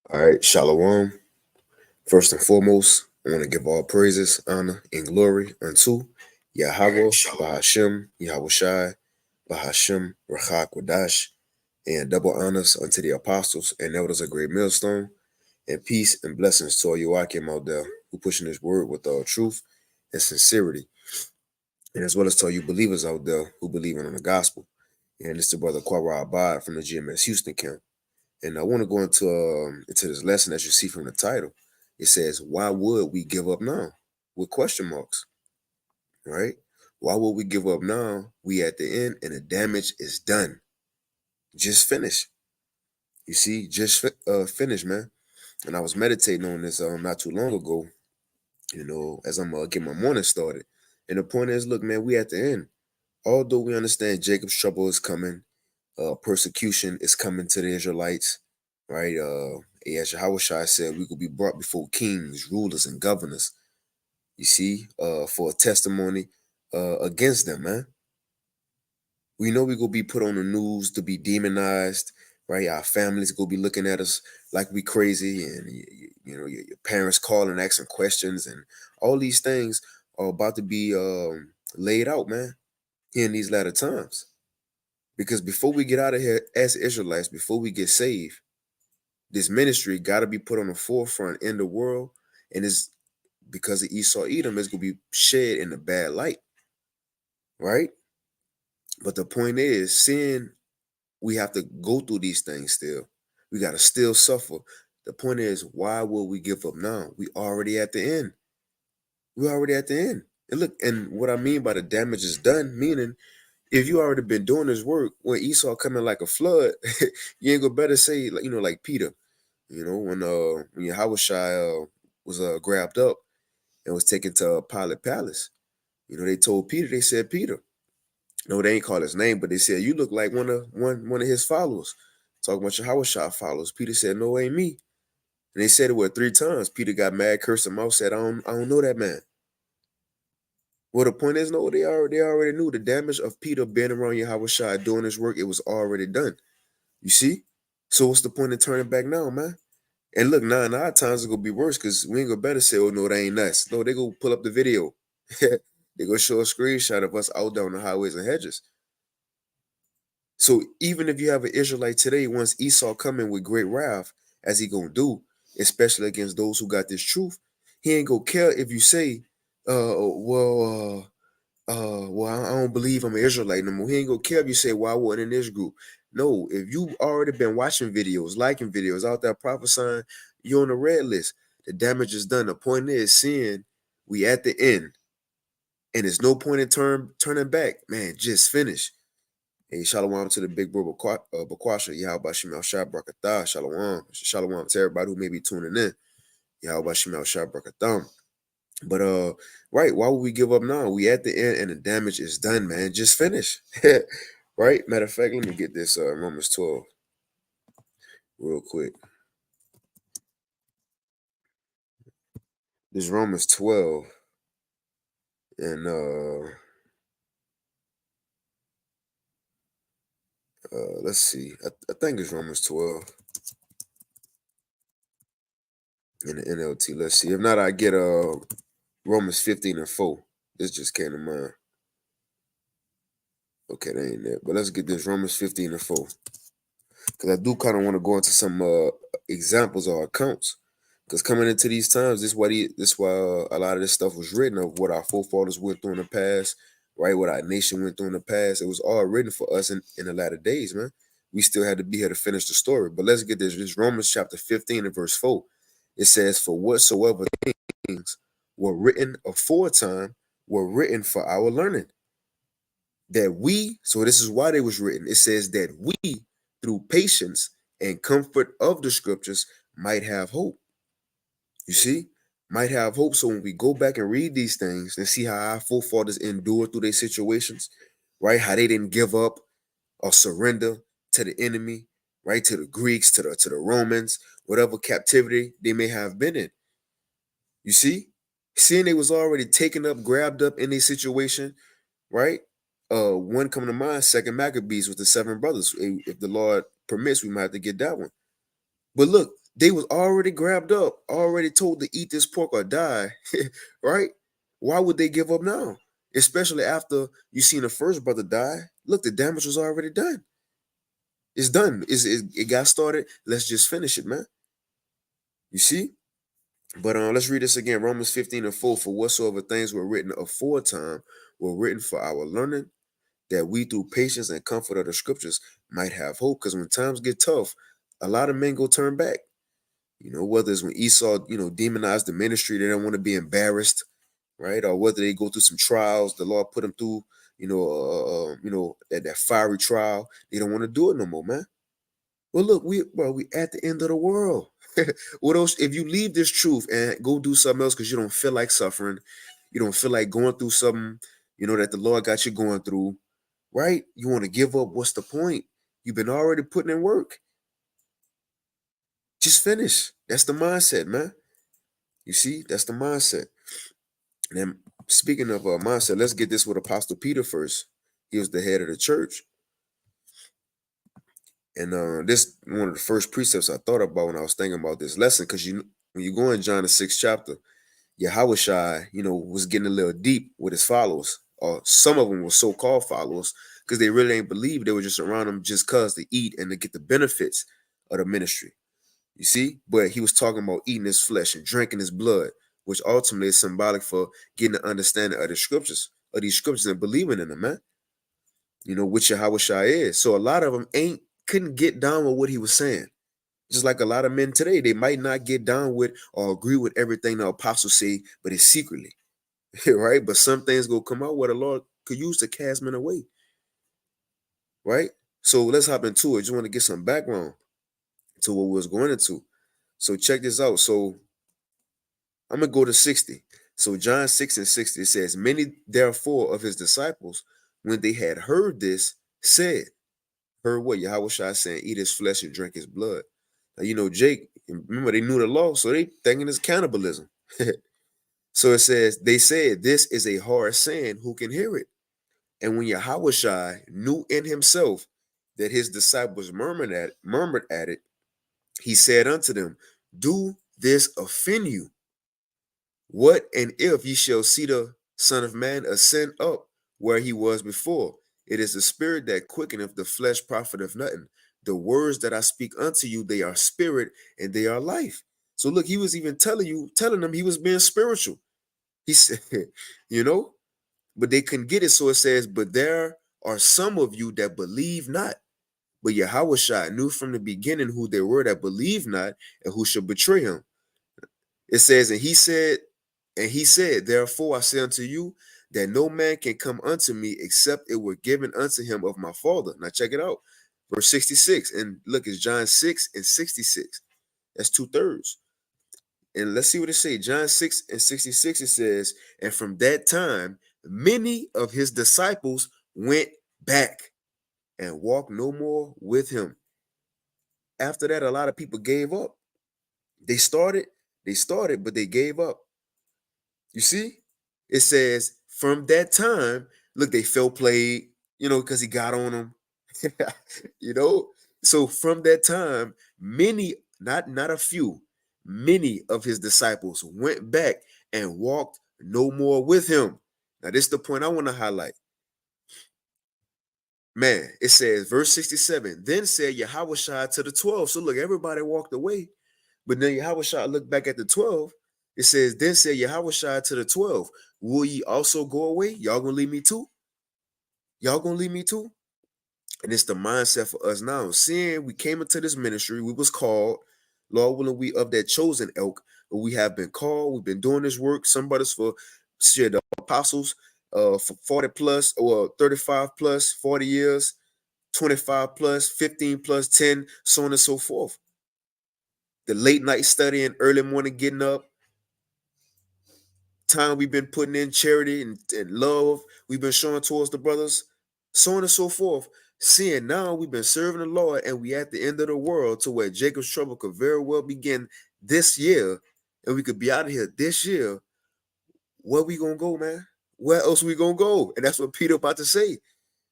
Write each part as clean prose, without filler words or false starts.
All right, Shalom. First and foremost, I want to give all praises, honor, and glory unto Yahweh, Bahashem, Yahweh Shai, Bahashem, Rachak Wadash, and double honors unto the apostles and elders of Great Millstone, and peace and blessings to all you Akim out there who pushing this word with all truth and sincerity, and as well as to all you believers out there who believe in the gospel. And it's the brother Kwara Abad from the GMS Houston camp. And I want to go into this lesson as you see from the title. It says, "Why would we give up now?" With question marks, right? Why would we give up now? We at the end, and the damage is done. Just finish. You see, just finish, man. And I was meditating on this not too long ago. As I'm getting my morning started. And the point is, look, man, we at the end. Although we understand Jacob's trouble is coming, persecution is coming to the Israelites, right? As Yahushua said, we could be brought before kings, rulers, and governors. You see, for a testimony against them, man. We know we gonna be put on the news to be demonized, right? Our families gonna be looking at us like we crazy, and your parents calling, asking questions, and all these things are about to be laid out, man, here in these latter times. Because before we get out of here as Israelites, before we get saved, this ministry got to be put on the forefront in the world. And it's because of Esau Edom, it's going to be shed in a bad light, right? But the point is, sin, we have to go through these things still. We got to still suffer. The point is, why will we give up now? We already at the end. We already at the end. And look, and what I mean by the damage is done, meaning if you already been doing this work, when Esau coming like a flood, you ain't gonna better say like Peter, when Yahushua was grabbed up and was taken to Pilate Palace. They told Peter, they said, Peter. No, they ain't call his name, but they said, you look like one of his followers. Talking about Yahushua followers. Peter said, no, ain't me. And they said it 3 times. Peter got mad, cursed him out, said, I don't know that man. Well, the point is, no, they already knew the damage of Peter being around Yahushua doing his work. It was already done. You see? So what's the point of turning back now, man? And look, 9 times it's gonna be worse because we ain't gonna better say, oh no, they ain't us. No, they go pull up the video. They gonna show a screenshot of us out down the highways and hedges. So even if you have an Israelite today, once Esau coming with great wrath, as he gonna do, especially against those who got this truth, he ain't gonna care if you say, I don't believe I'm an Israelite no more. He ain't gonna care if you say, well, I wasn't in this group. No, if you already been watching videos, liking videos, out there prophesying, you're on the red list. The damage is done. The point is, seeing we at the end, and there's no point in turning back. Man, just finish. Hey, shalom to the big bro Bakwasha. Yahweh Shemel Shah Brakatah. Shalom. Shalom to everybody who may be tuning in. Yahweh Shemel Shah Brakatham. But right, why would we give up now? We at the end and the damage is done, man. Just finish. Right? Matter of fact, let me get this Romans 12 real quick. This Romans 12 and let's see. I think it's Romans 12 in the NLT. Let's see. If not, I get Romans 15 and 4. This just came to mind. Okay, that ain't it. But let's get this Romans 15 and 4. Because I do kind of want to go into some examples or accounts. Because coming into these times, this is why a lot of this stuff was written of what our forefathers went through in the past, right? What our nation went through in the past. It was all written for us in the latter days, man. We still had to be here to finish the story. But let's get this. This Romans chapter 15 and verse 4. It says, for whatsoever things were written aforetime were written for our learning. That we, so this is why they was written. It says that we, through patience and comfort of the scriptures, might have hope. You see, might have hope. So when we go back and read these things and see how our forefathers endured through their situations, right? How they didn't give up or surrender to the enemy, right? To the Greeks, to the Romans, whatever captivity they may have been in. You see, seeing they was already taken up, grabbed up in a situation, right? One coming to mind, Second Maccabees with the 7 brothers. If the Lord permits, we might have to get that one. But look, They was already grabbed up, already told to eat this pork or die, right? Why would they give up now? Especially after you seen the first brother die. Look, the damage was already done. It's done. It got started. Let's just finish it, man. You see? But let's read this again. Romans 15:4. For whatsoever things were written aforetime were written for our learning, that we through patience and comfort of the scriptures might have hope. Because when times get tough, a lot of men go turn back. Whether it's when Esau, demonized the ministry, they don't want to be embarrassed, right? Or whether they go through some trials, the Lord put them through, that fiery trial. They don't want to do it no more, man. Well, look, we at the end of the world. What else? If you leave this truth and go do something else because you don't feel like suffering, you don't feel like going through something, that the Lord got you going through, right? You want to give up. What's the point? You've been already putting in work. Just finish. That's the mindset, man. You see, that's the mindset. And then speaking of mindset, let's get this with Apostle Peter first. He was the head of the church. And this one of the first precepts I thought about when I was thinking about this lesson, because when you go in John the 6th chapter, Yahushua, was getting a little deep with his followers. Or some of them were so-called followers, because they really ain't believe. They were just around him just cause to eat and to get the benefits of the ministry. You see? But he was talking about eating his flesh and drinking his blood, which ultimately is symbolic for getting the understanding of the scriptures, of these scriptures, and believing in them, man. Which Yahushua is. So a lot of them couldn't get down with what he was saying. Just like a lot of men today, they might not get down with or agree with everything the apostles say, but it's secretly, right? But some things go come out where the Lord could use to cast men away, right? So let's hop into it. Just want to get some background to what we was going into. So check this out. So I'm going to go to 60. So John 6:60, it says, many therefore of his disciples, when they had heard this, said, heard what Yahushua saying, eat his flesh and drink his blood. Now, Jake, remember they knew the law, so they thinking it's cannibalism. So it says, they said, this is a hard saying, who can hear it? And when Yahushua knew in himself that his disciples murmured at it, he said unto them, do this offend you? What and if ye shall see the Son of Man ascend up where he was before? It is the spirit that quickeneth, the flesh profiteth nothing. The words that I speak unto you, they are spirit and they are life. So look, he was even telling them he was being spiritual. He said, but they couldn't get it. So it says, but there are some of you that believe not. But Yahushua knew from the beginning who they were that believed not and who should betray him. It says, and he said, therefore I say unto you that no man can come unto me except it were given unto him of my Father. Now check it out. Verse 66. And look, it's John 6:66. That's 2/3. And let's see what it says. John 6:66, it says, and from that time, many of his disciples went back and walked no more with him. After that, a lot of people gave up. They started, but they gave up. You see? It says, from that time, look, they felt played, because he got on them. So from that time, many, not a few, many of his disciples went back and walked no more with him. Now, this is the point I want to highlight. Man, it says, verse 67, then said Yahushua to the 12. So look, everybody walked away. But then Yahushua looked back at the 12. It says, then said Yahushua to the 12, will ye also go away? Y'all gonna leave me too? Y'all gonna leave me too? And it's the mindset for us now. Seeing we came into this ministry, we was called, Lord willing, we of that chosen elk, but we have been called, we've been doing this work. Some brothers for the apostles for 40 plus or 35 plus, 40 years, 25 plus, 15 plus, 10, so on and so forth. The late night studying, early morning getting up, time we've been putting in charity and love we've been showing towards the brothers, so on and so forth. Seeing now we've been serving the Lord and we at the end of the world to where Jacob's trouble could very well begin this year and we could be out of here this year. Where we gonna go, man? Where else we gonna go? And that's what Peter about to say.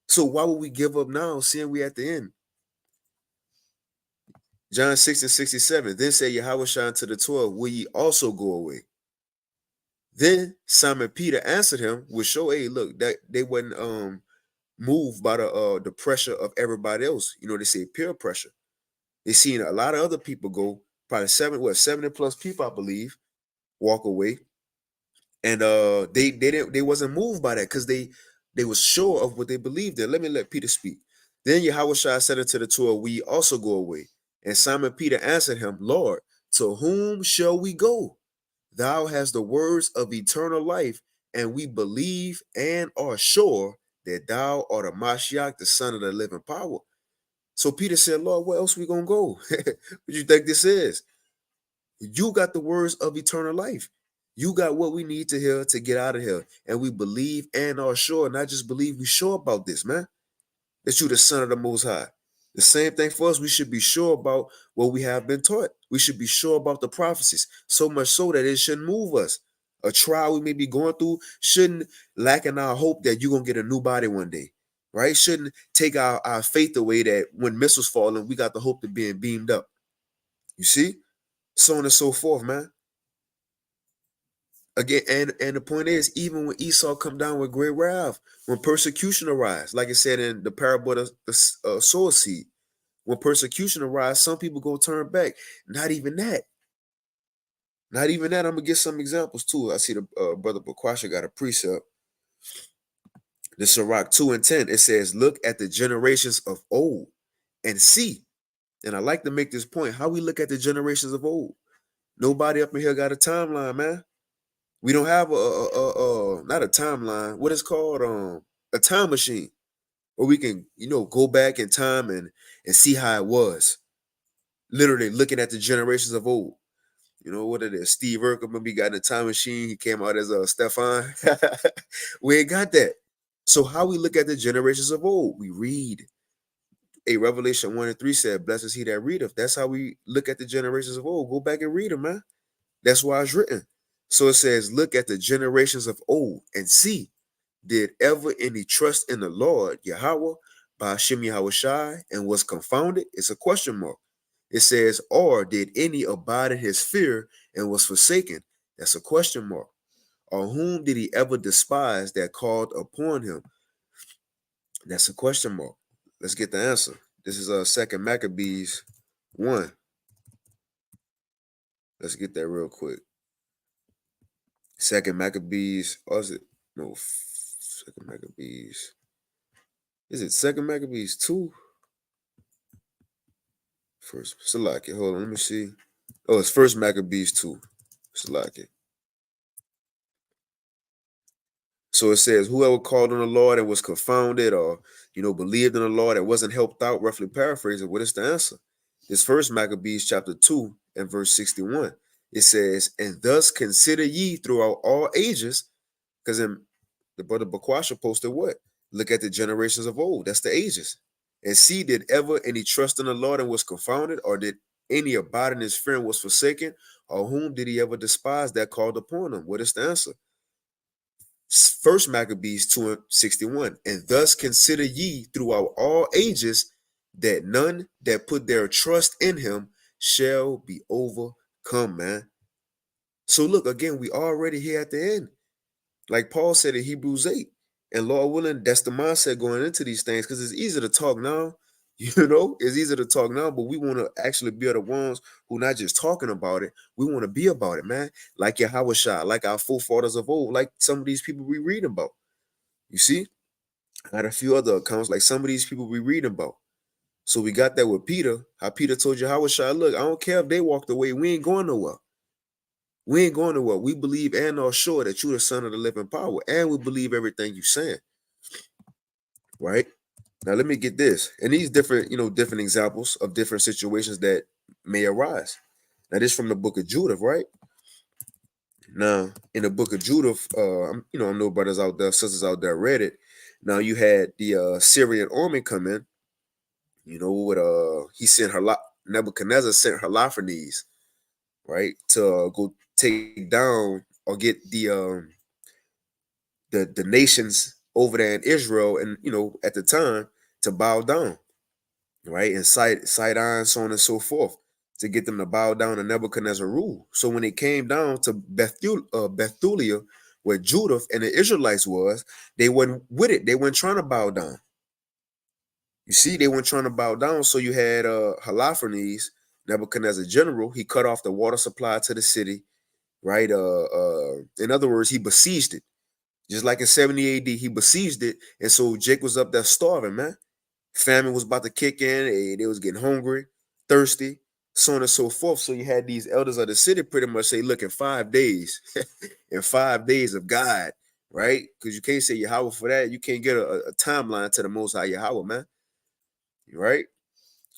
So why would we give up now seeing we at the end? John 6 and 67. Then said Yahushua unto the 12, will ye also go away? Then Simon Peter answered him, which show, hey, look, that they wasn't moved by the pressure of everybody else. You know, they say peer pressure. They seen a lot of other people go, probably 70 plus people, I believe, walk away. And they wasn't moved by that because they was sure of what they believed in. Let Peter speak. Then Yahushua said unto the 12, we also go away. And Simon Peter answered him, Lord, to whom shall we go? Thou hast the words of eternal life, and we believe and are sure that thou art a Mashiach, the Son of the living power. So Peter said, Lord, where else we gonna go? What you think this is? You got the words of eternal life. You got what we need to hear to get out of here. And we believe and are sure, not just believe, we sure about this, man. That you the Son of the Most High. The same thing for us. We should be sure about what we have been taught. We should be sure about the prophecies, so much so that it shouldn't move us. A trial we may be going through shouldn't lack in our hope that you're going to get a new body one day, right? Shouldn't take our faith away that when missiles falling, we got the hope of being beamed up. You see? So on and so forth, man. Again, and the point is, even when Esau come down with great wrath, when persecution arise, like it said in the parable of the sower seed, when persecution arise, some people go turn back. Not even that. Not even that. I'm gonna get some examples too. I see the brother Bakwasha got a precept. The Sirach 2 and 10. It says, "Look at the generations of old and see." And I like to make this point: how we look at the generations of old. Nobody up in here got a timeline, man. We don't have not a timeline. What is called a time machine where we can go back in time and see how it was. Literally looking at the generations of old. You know what it is? Steve Urkel, when we got in the time machine, he came out as Stefan. We ain't got that. So how we look at the generations of old? We read. A Revelation 1 and 3 said, "Blessed is he that readeth." That's how we look at the generations of old. Go back and read them, man. That's why it's written. So it says, look at the generations of old and see, did ever any trust in the Lord, Yahweh, by Hashem Yahushai, and was confounded? It's a question mark. It says, or did any abide in his fear and was forsaken? That's a question mark. Or whom did he ever despise that called upon him? That's a question mark. Let's get the answer. This is Second Maccabees 1. Let's get that real quick. Second Maccabees, or is it? No, Second Maccabees. Is it Second Maccabees 2? First, Salaki. Hold on, let me see. Oh, it's First Maccabees 2. Salaki. So it says, whoever called on the Lord and was confounded or, believed in the Lord and wasn't helped out, roughly paraphrasing, what is the answer? It's First Maccabees chapter 2 and verse 61. It says, and thus consider ye throughout all ages, because in the brother Bakwasha posted what? Look at the generations of old. That's the ages. And see, did ever any trust in the Lord and was confounded, or did any abide in his fear and was forsaken, or whom did he ever despise that called upon him? What is the answer? First Maccabees 2 and 61. And thus consider ye throughout all ages that none that put their trust in him shall be overcome, man. So look, again, we already here at the end. Like Paul said in Hebrews 8. And Lord willing, that's the mindset going into these things, because it's easy to talk now. It's easy to talk now, but we want to actually be the ones who not just talking about it. We want to be about it, man. Like Yahushua, like our forefathers of old, like some of these people we read about. You see? I got a few other accounts, like some of these people we read about. So we got that with Peter, how Peter told Yahushua, look, I don't care if they walked away. We ain't going nowhere. We ain't going nowhere. We believe and are sure that you're the Son of the living power. And we believe everything you're saying. Right? Now let me get this. And these different, different examples of different situations that may arise. Now this from the book of Judith, right? Now, in the book of Judith, I know brothers out there, sisters out there read it. Now you had the Syrian army come in, he sent Nebuchadnezzar sent Holofernes, right, to go take down or get the nations over there in Israel, and at the time to bow down. right? And Sidon, so on and so forth, to get them to bow down to Nebuchadnezzar rule. So when it came down to Bethulia, where Judah and the Israelites was, they wasn't with it. They weren't trying to bow down. You see, they weren't trying to bow down. So you had Holofernes, Nebuchadnezzar general. He cut off the water supply to the city, right? In other words, he besieged it. Just like in 70 AD, he besieged it. And so Jake was up there starving, man. Famine was about to kick in. They was getting hungry, thirsty, so on and so forth. So you had these elders of the city pretty much say, look, in 5 days, in 5 days of God, right? Because you can't say Yahweh for that. You can't get a timeline to the Most High Yahweh, man, right?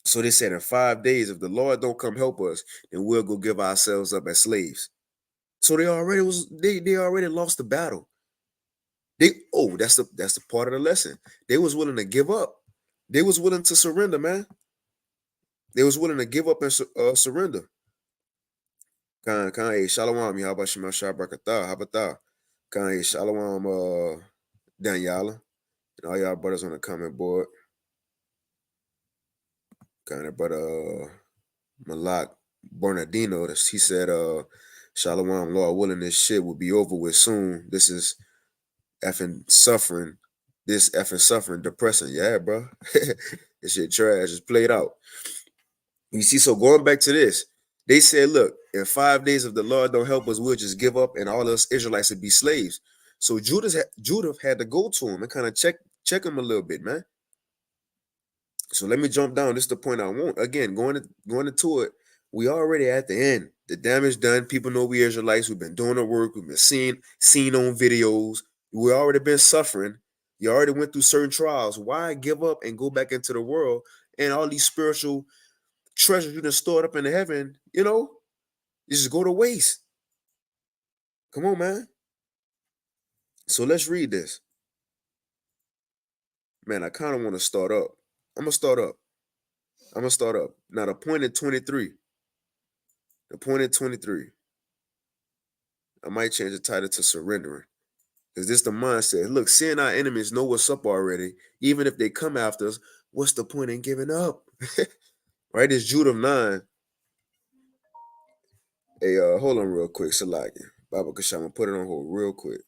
So they said in 5 days, if the Lord don't come help us, then we'll go give ourselves up as slaves. So they already lost the battle. That's the part of the lesson. They was willing to give up. They was willing to surrender, man. They was willing to give up and surrender. Khan, Shalom, Yahweh Shema Shabrakatah, Habatah. Khan, Shalom, Daniela, and all y'all brothers on the comment board. Khan, brother Malak Bernardino, he said, Shalom, Lord willing, this shit will be over with soon. This is effing suffering. This effing suffering, depressing. Yeah, bro. This shit trash. It's played out. You see, so going back to this, they said, look, in 5 days, if the Lord don't help us, we'll just give up and all us Israelites would be slaves. So Judah had to go to him and kind of check him a little bit, man. So let me jump down. This is the point I want. Again, going into it, we already at the end. The damage done. People know we Israelites. We've been doing the work. We've been seen on videos. We already been suffering. You already went through certain trials. Why give up and go back into the world and all these spiritual treasures you done stored up in the heaven, you just go to waste. Come on, man. So let's read this. Man, I kind of want to start up. I'm going to start up. Now, the point in 23. The point in 23. I might change the title to surrendering. Because this the mindset. Look, seeing our enemies know what's up already, even if they come after us, what's the point in giving up? Right? It's Jude of 9. Hey, hold on real quick, Salaki. Baba Kashama, put it on hold real quick.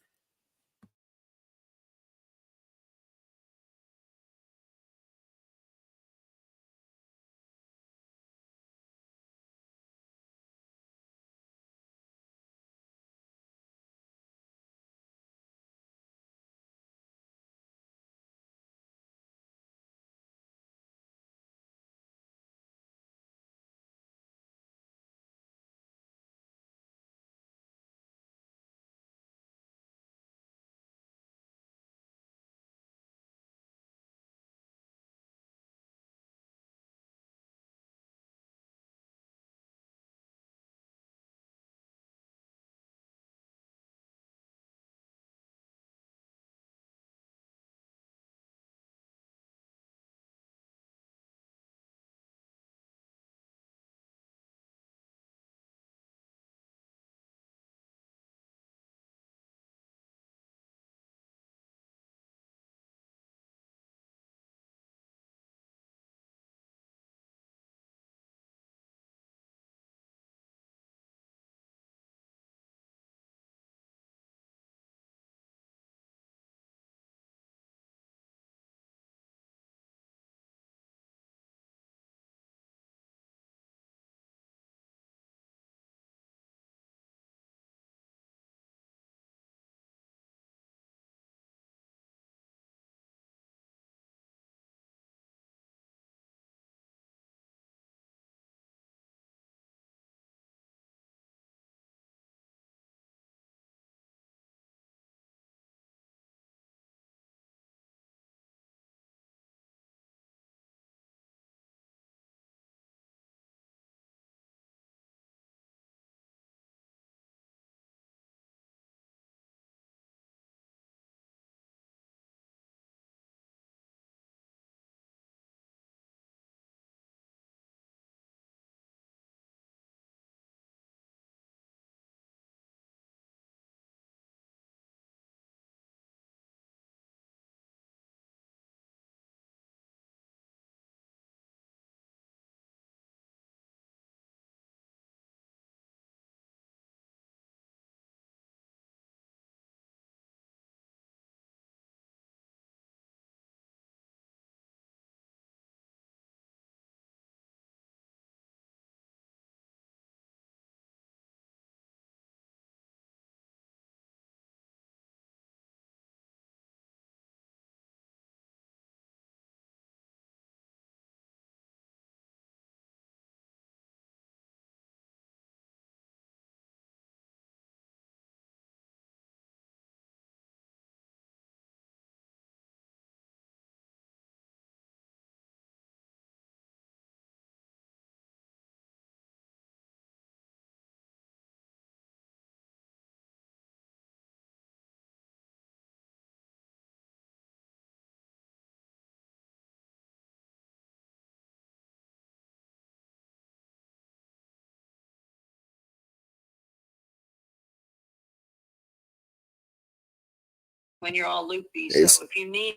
when you're all loopy. So if you need.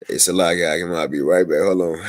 It's a lot, guy. I'll be right back. Hold on.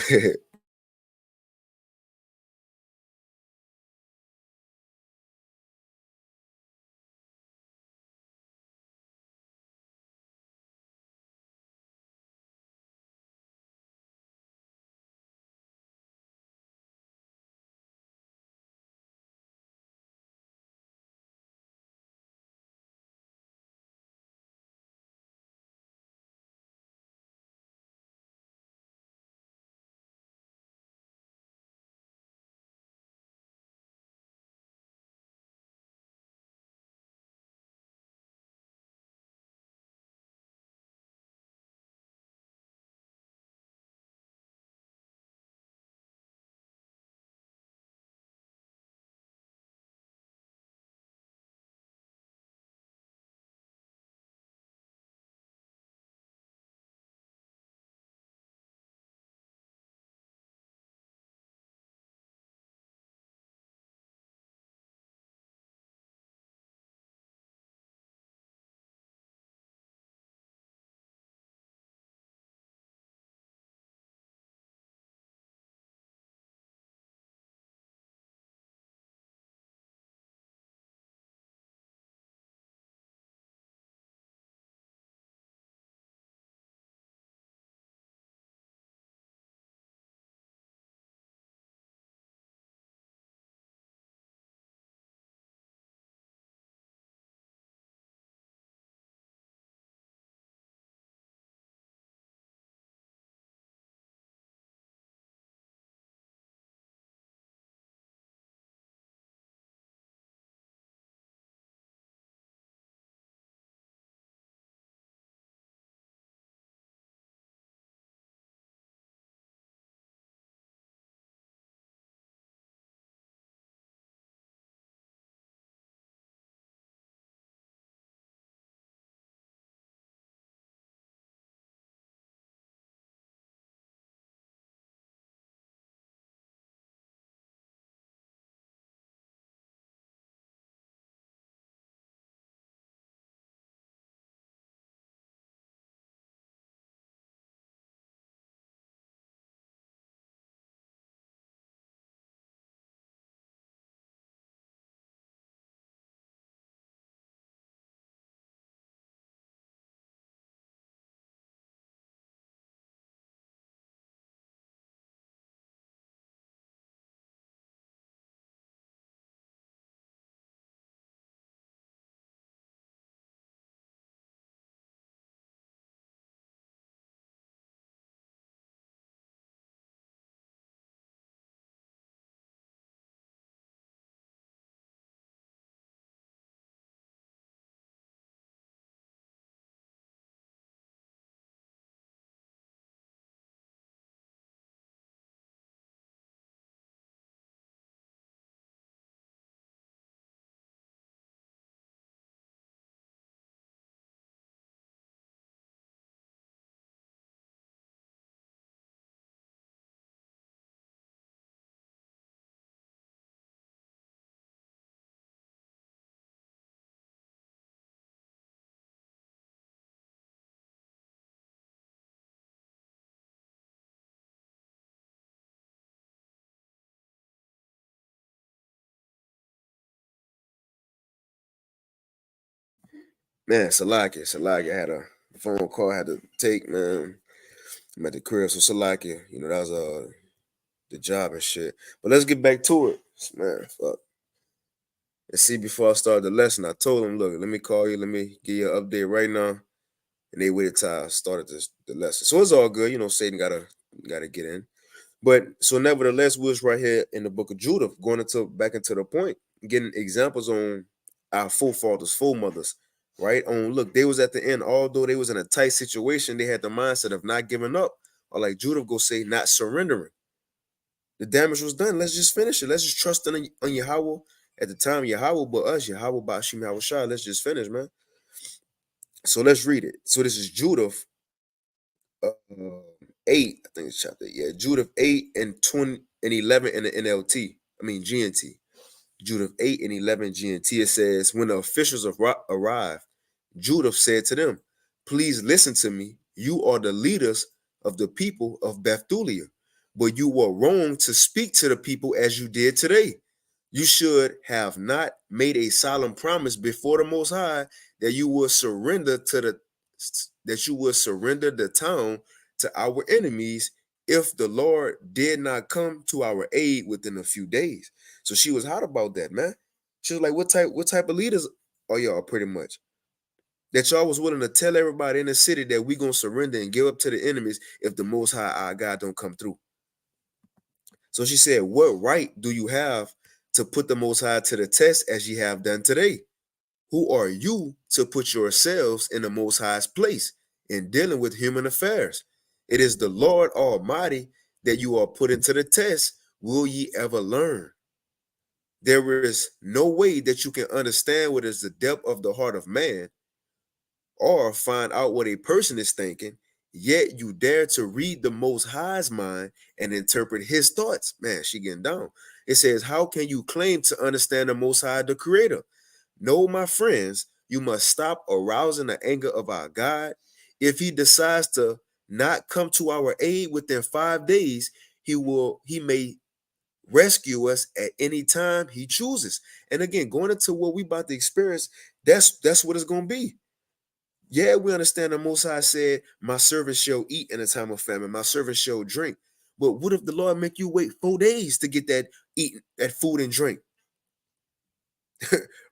Man, Salaki had a phone call I had to take, man. I'm at the crib, so Salaki, that was the job and shit. But let's get back to it. Man, fuck. And see, before I started the lesson, I told him, look, let me call you, let me give you an update right now. And they waited till I started the lesson. So it's all good, Satan gotta get in. But so nevertheless, we was right here in the book of Judah, going back into the point, getting examples on our forefathers, foremothers, right? On look, they was at the end, although they was in a tight situation, they had the mindset of not giving up, or like Judah go say, not surrendering. The damage was done. Let's just finish it. Let's just trust on Yahweh. At the time, Yahweh, but us, Yahweh, Bashim, Yahweh Shai. Let's just finish, man. So let's read it. So this is Judah uh, 8, I think it's chapter. Yeah, Judah 8 and 20 and 11 in the NLT. I mean GNT. Judith 8 and 11 GNT, it says, when the officials arrived, Judith said to them, please listen to me. You are the leaders of the people of Bethulia, but you were wrong to speak to the people as you did today. You should have not made a solemn promise before the Most High that you would surrender the town to our enemies if the Lord did not come to our aid within a few days. So she was hot about that, man. She was like, what type of leaders are y'all, pretty much? That y'all was willing to tell everybody in the city that we gonna surrender and give up to the enemies if the Most High our God don't come through. So she said, what right do you have to put the Most High to the test as ye have done today? Who are you to put yourselves in the Most High's place in dealing with human affairs? It is the Lord Almighty that you are put into the test. Will ye ever learn? There is no way that you can understand what is the depth of the heart of man or find out what a person is thinking, yet you dare to read the Most High's mind and interpret his thoughts. Man, she getting down. It says, how can you claim to understand the Most High, the Creator? No, my friends, you must stop arousing the anger of our God. If he decides to not come to our aid within 5 days, he may rescue us at any time he chooses. And again, going into what we about to experience, that's what it's going to be. Yeah, we understand the Most High said, my servant shall eat in a time of famine, my servant shall drink. But what if the Lord make you wait 4 days to get that food and drink?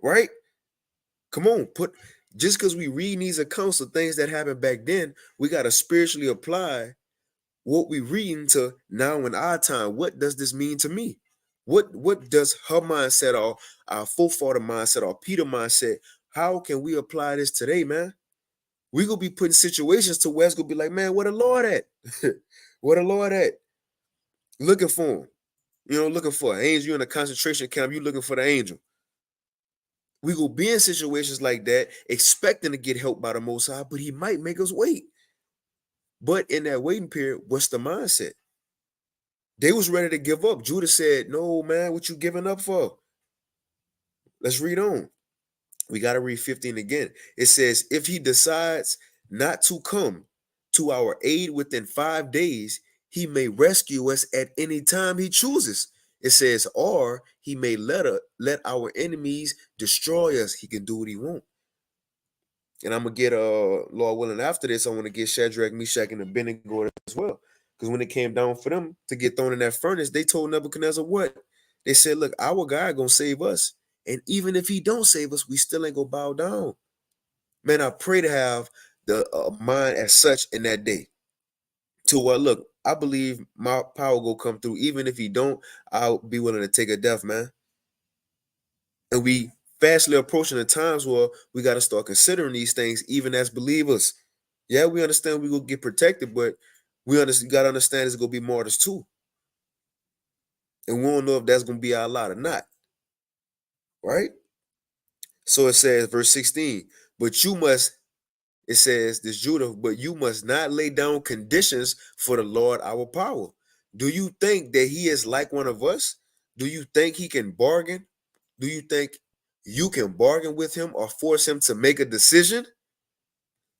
Right? Come on, just because we read these accounts of things that happened back then, we got to spiritually apply what we reading to now in our time. What does this mean to me? What does her mindset or our forefather mindset or Peter mindset, how can we apply this today, man? We gonna be putting situations to where it's gonna be like, man, where the Lord at? Where the Lord at? Looking for him. Looking for an angel. You in a concentration camp, you looking for the angel. We go be in situations like that, expecting to get help by the Most High, but he might make us wait. But in that waiting period, what's the mindset? They was ready to give up. Judah said, no, man, what you giving up for? Let's read on. We got to read 15 again. It says, if he decides not to come to our aid within 5 days, he may rescue us at any time he chooses. It says, or he may let our enemies destroy us. He can do what he wants. And I'm going to get, Lord willing, after this, I want to get Shadrach, Meshach, and Abednego as well. Because when it came down for them to get thrown in that furnace, they told Nebuchadnezzar what? They said, look, our God going to save us. And even if he don't save us, we still ain't going to bow down. Man, I pray to have the mind as such in that day. To what, look, I believe my power will come through. Even if he don't, I'll be willing to take a death, man. And we fastly approaching the times where we got to start considering these things, even as believers. Yeah, we understand we will get protected, but we got to understand it's going to be martyrs too. And we don't know if that's going to be our lot or not. Right? So it says, verse 16, it says, this Judah, but you must not lay down conditions for the Lord our power. Do you think that he is like one of us? Do you think he can bargain? Do you think you can bargain with him or force him to make a decision?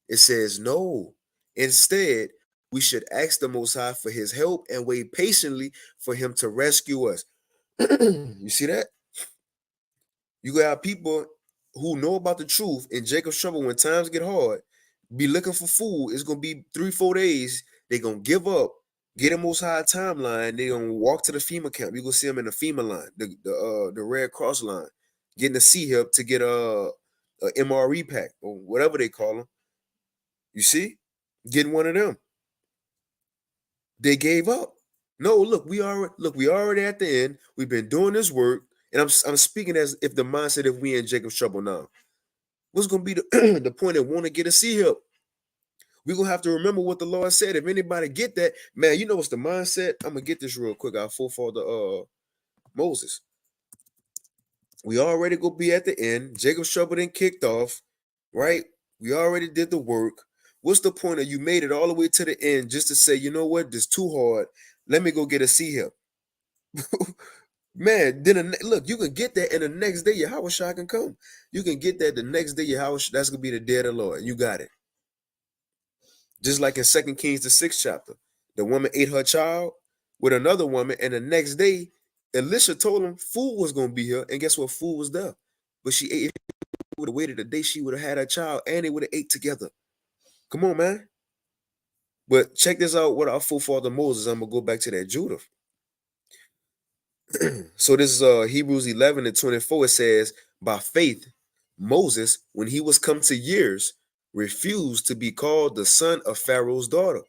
It says no. Instead, we should ask the Most High for his help and wait patiently for him to rescue us. You see that? You got people who know about the truth in Jacob's trouble when times get hard, be looking for food. It's going to be 3-4 days. They're going to give up, get a Most High timeline. They're going to walk to the FEMA camp. You're going to see them in the FEMA line, the Red Cross line, getting the sea help to get a MRE pack or whatever they call them. You see? Getting one of them. They gave up. No, look, we already at the end. We've been doing this work. And I'm speaking as if the mindset if we in Jacob's trouble now. What's going to be the point that want to get a sea help? We're going to have to remember what the Lord said. If anybody get that, man, you know what's the mindset? I'm going to get this real quick. Our forefather Moses. We already going to be at the end. Jacob's trouble then kicked off, right? We already did the work. What's the point of you made it all the way to the end just to say, you know what, this is too hard. Let me go get a sea help. Man, then look, you can get that, and the next day Yahweh Shai can come. You can get that the next day that's gonna be the day of the Lord. You got it. Just like in 2 Kings, the 6th chapter, the woman ate her child with another woman, and the next day, Elisha told him food was gonna be here, and guess what? Food was there, but she ate. If she would have waited a day, she would have had her child, and they would have ate together. Come on, man. But check this out. What our forefather Moses. I'm gonna go back to that Judah. So this is Hebrews 11:24. It says, by faith, Moses, when he was come to years, refused to be called the son of Pharaoh's daughter.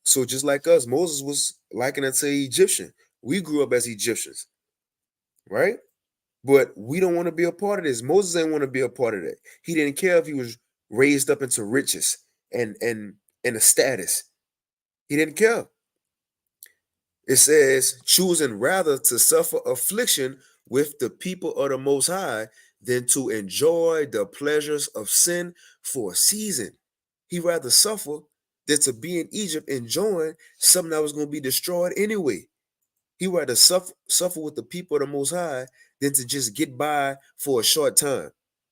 So just like us, Moses was likened unto an Egyptian. We grew up as Egyptians, right? But we don't want to be a part of this. Moses didn't want to be a part of that. He didn't care if he was raised up into riches and a status. He didn't care. It says, choosing rather to suffer affliction with the people of the Most High than to enjoy the pleasures of sin for a season. He rather suffer than to be in Egypt enjoying something that was going to be destroyed anyway. He rather suffer with the people of the Most High than to just get by for a short time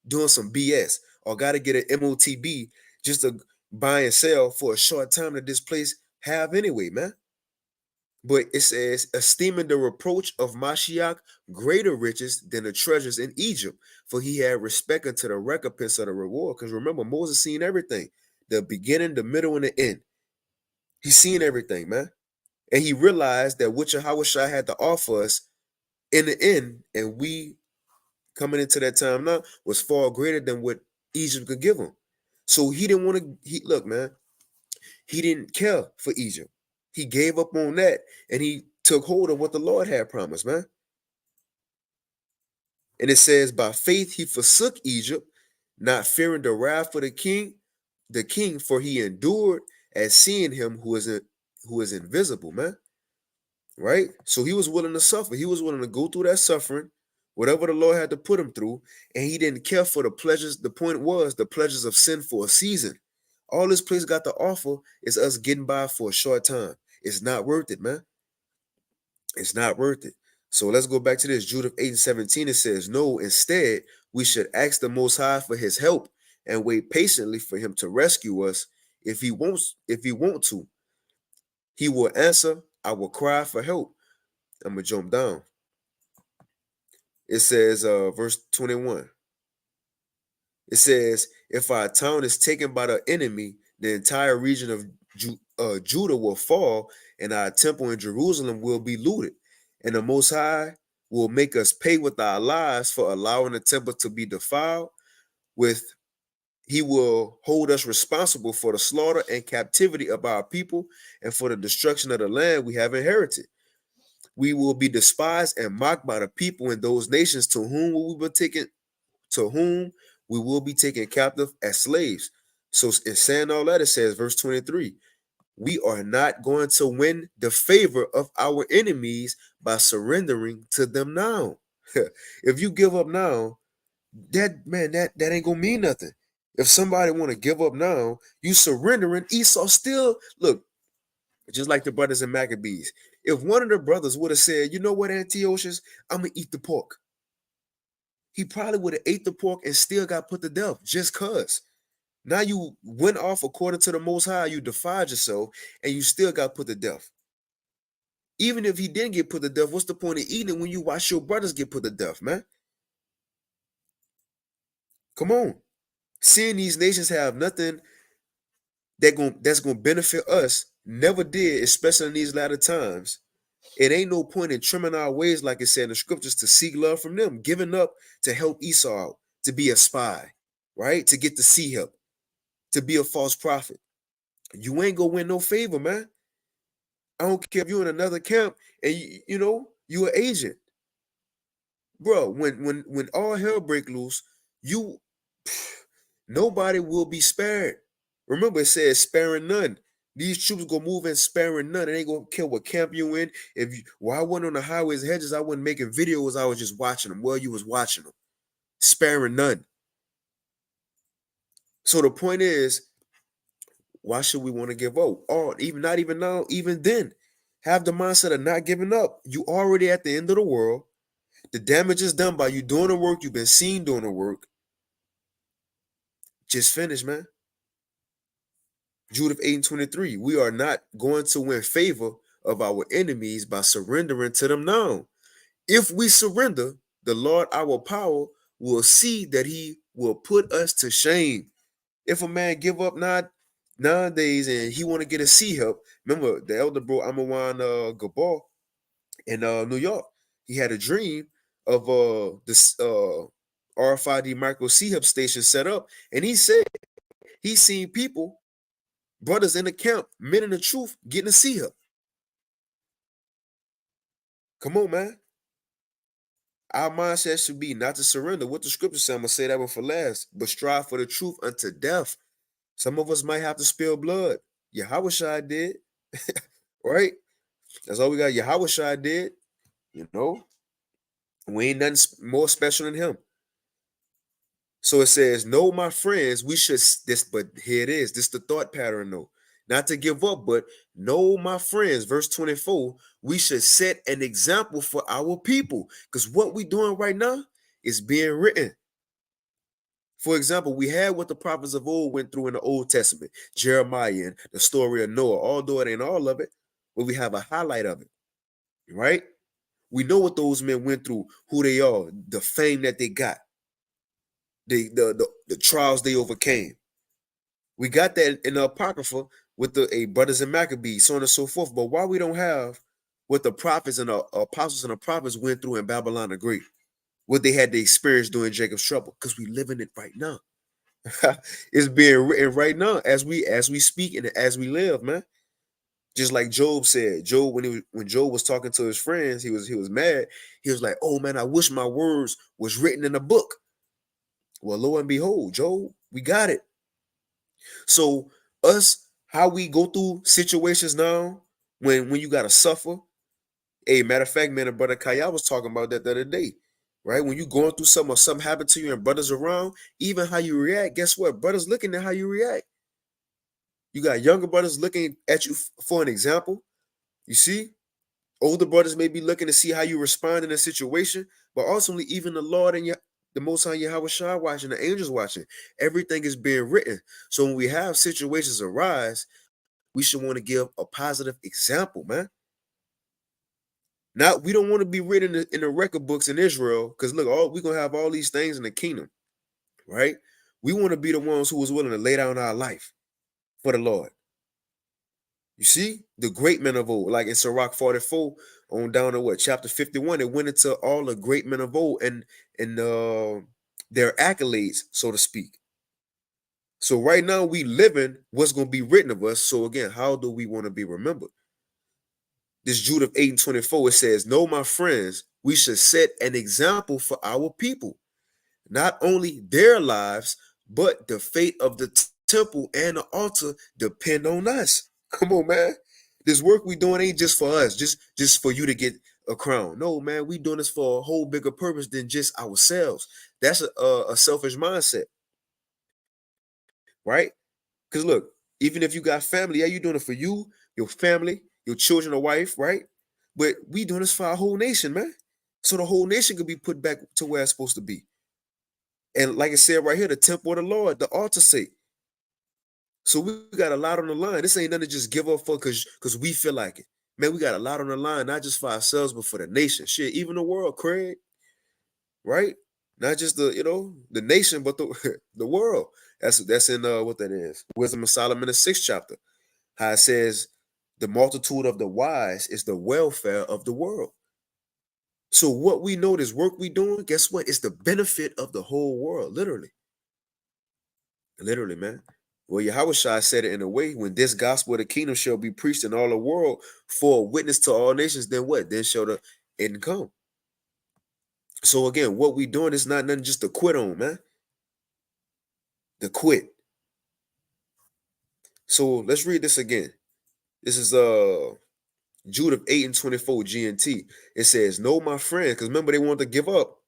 doing some BS, or got to get an MOTB just to buy and sell for a short time that this place have anyway, man. But it says, esteeming the reproach of Mashiach greater riches than the treasures in Egypt, for he had respect unto the recompense of the reward. Because remember, Moses seen everything, the beginning, the middle, and the end. He's seen everything, man. And he realized that what Yahweh Shai had to offer us in the end, and we coming into that time now, was far greater than what Egypt could give him. So he didn't want to, look, man, he didn't care for Egypt. He gave up on that, and he took hold of what the Lord had promised, man. And it says, by faith he forsook Egypt, not fearing the wrath of the king, for he endured as seeing him who is invisible, man. Right? So he was willing to suffer. He was willing to go through that suffering, whatever the Lord had to put him through, and he didn't care for the pleasures. The point was the pleasures of sin for a season. All this place got to offer is us getting by for a short time. It's not worth it, man. It's not worth it. So let's go back to this. Judah 8:17, it says, no, instead, we should ask the Most High for his help and wait patiently for him to rescue us. If he want to, he will answer our cry for help. I'm going to jump down. It says, verse 21. It says, if our town is taken by the enemy, the entire region of Judah will fall, and our temple in Jerusalem will be looted. And the Most High will make us pay with our lives for allowing the temple to be defiled. He will hold us responsible for the slaughter and captivity of our people and for the destruction of the land we have inherited. We will be despised and mocked by the people in those nations to whom we will be taken captive as slaves. So in saying all that, it says, verse 23, we are not going to win the favor of our enemies by surrendering to them now. If you give up now, that ain't gonna mean nothing. If somebody want to give up now, you surrendering. Esau still, look, just like the brothers in Maccabees. If one of the brothers would have said, you know what, Antiochus, I'm gonna eat the pork, he probably would have ate the pork and still got put to death just cause. Now you went off according to the Most High, you defied yourself, and you still got put to death. Even if he didn't get put to death, what's the point of eating when you watch your brothers get put to death, man? Come on. Seeing these nations have nothing that's gonna benefit us, never did, especially in these latter times. It ain't no point in trimming our ways, like it said in the scriptures, to seek love from them, giving up to help Esau out, to be a spy, right? To get to see him, to be a false prophet. You ain't gonna win no favor, man. I don't care if you're in another camp and you an agent. Bro, when all hell break loose, nobody will be spared. Remember, it says sparing none. These troops gonna move in sparing none. It ain't gonna care what camp you in. While I wasn't on the highways and hedges, I wasn't making videos. I was just watching them. Well, you was watching them. Sparing none. So the point is, why should we want to give up? Or not even now, even then. Have the mindset of not giving up. You already at the end of the world. The damage is done by you doing the work. You've been seen doing the work. Just finish, man. Jude 8:23. We are not going to win favor of our enemies by surrendering to them now. If we surrender, the Lord our power will see that he will put us to shame. If a man give up nowadays and he want to get a C help, remember the elder bro Amawan Gabor in New York, he had a dream of this RFID micro C hub station set up, and he said he seen people, brothers in the camp, men in the truth, getting a C hub. Come on, man. Our mindset should be not to surrender. What the scripture said, I'm going to say that one for last, but strive for the truth unto death. Some of us might have to spill blood. Yahushua did, right? That's all we got. Yahushua did, you know. We ain't nothing more special than him. So it says, no, my friends, we should, but here it is. This the thought pattern, though. Not to give up, but no, my friends, verse 24, we should set an example for our people. Because what we doing right now is being written. For example, we had what the prophets of old went through in the Old Testament, Jeremiah and the story of Noah, although it ain't all of it, but we have a highlight of it, right? We know what those men went through, who they are, the fame that they got, the trials they overcame. We got that in the Apocrypha with the brothers and Maccabees, so on and so forth. But why we don't have what the prophets and the apostles and the prophets went through in Babylon the Great, what they had to experience during Jacob's trouble? Because we live in it right now. It's being written right now as we speak and as we live, man. Just like Job said, Job when Job was talking to his friends, he was mad. He was like, "Oh man, I wish my words was written in a book." Well, lo and behold, Job, we got it. So us, how we go through situations now, when you gotta suffer. Hey, matter of fact, man, brother Kaya was talking about that the other day, right? When you going through something or something happened to you and brothers around, even how you react, guess what? Brothers looking at how you react. You got younger brothers looking at you for an example. You see, older brothers may be looking to see how you respond in a situation, but ultimately, even the Lord and the Most High Yahweh Shai watching, the angels watching, everything is being written. So when we have situations arise, we should want to give a positive example, man. Now, we don't want to be written in the record books in Israel, because look, we're going to have all these things in the kingdom, right? We want to be the ones who was willing to lay down our life for the Lord. You see, the great men of old, like in Sirach 44, on down to chapter 51, it went into all the great men of old and their accolades, so to speak. So right now we living what's going to be written of us. So again, how do we want to be remembered? This Jude 8:24, it says, "No, my friends, we should set an example for our people. Not only their lives, but the fate of the temple and the altar depend on us." Come on, man. This work we doing ain't just for us, just for you to get a crown. No, man, we doing this for a whole bigger purpose than just ourselves. That's a selfish mindset, right? Because look, even if you got family, yeah, you doing it for you, your family, your children, or wife, right? But we doing this for our whole nation, man. So the whole nation could be put back to where it's supposed to be. And like I said right here, the temple of the Lord, the altar sake. So we got a lot on the line. This ain't nothing to just give up for because we feel like it. Man, we got a lot on the line, not just for ourselves, but for the nation. Shit, even the world, Craig. Right? Not just the nation, but the world. That's in what that is. Wisdom of Solomon, the 6th chapter. How it says the multitude of the wise is the welfare of the world. So what we know, this work we doing, guess what? It's the benefit of the whole world, literally. Literally, man. Well, Yahushua said it in a way, when this gospel of the kingdom shall be preached in all the world for a witness to all nations, then what? Then shall the end come. So again, what we doing is not nothing just to quit on, man. To quit. So let's read this again. This is Jude 8:24 GNT. It says, "No, my friends," because remember they wanted to give up.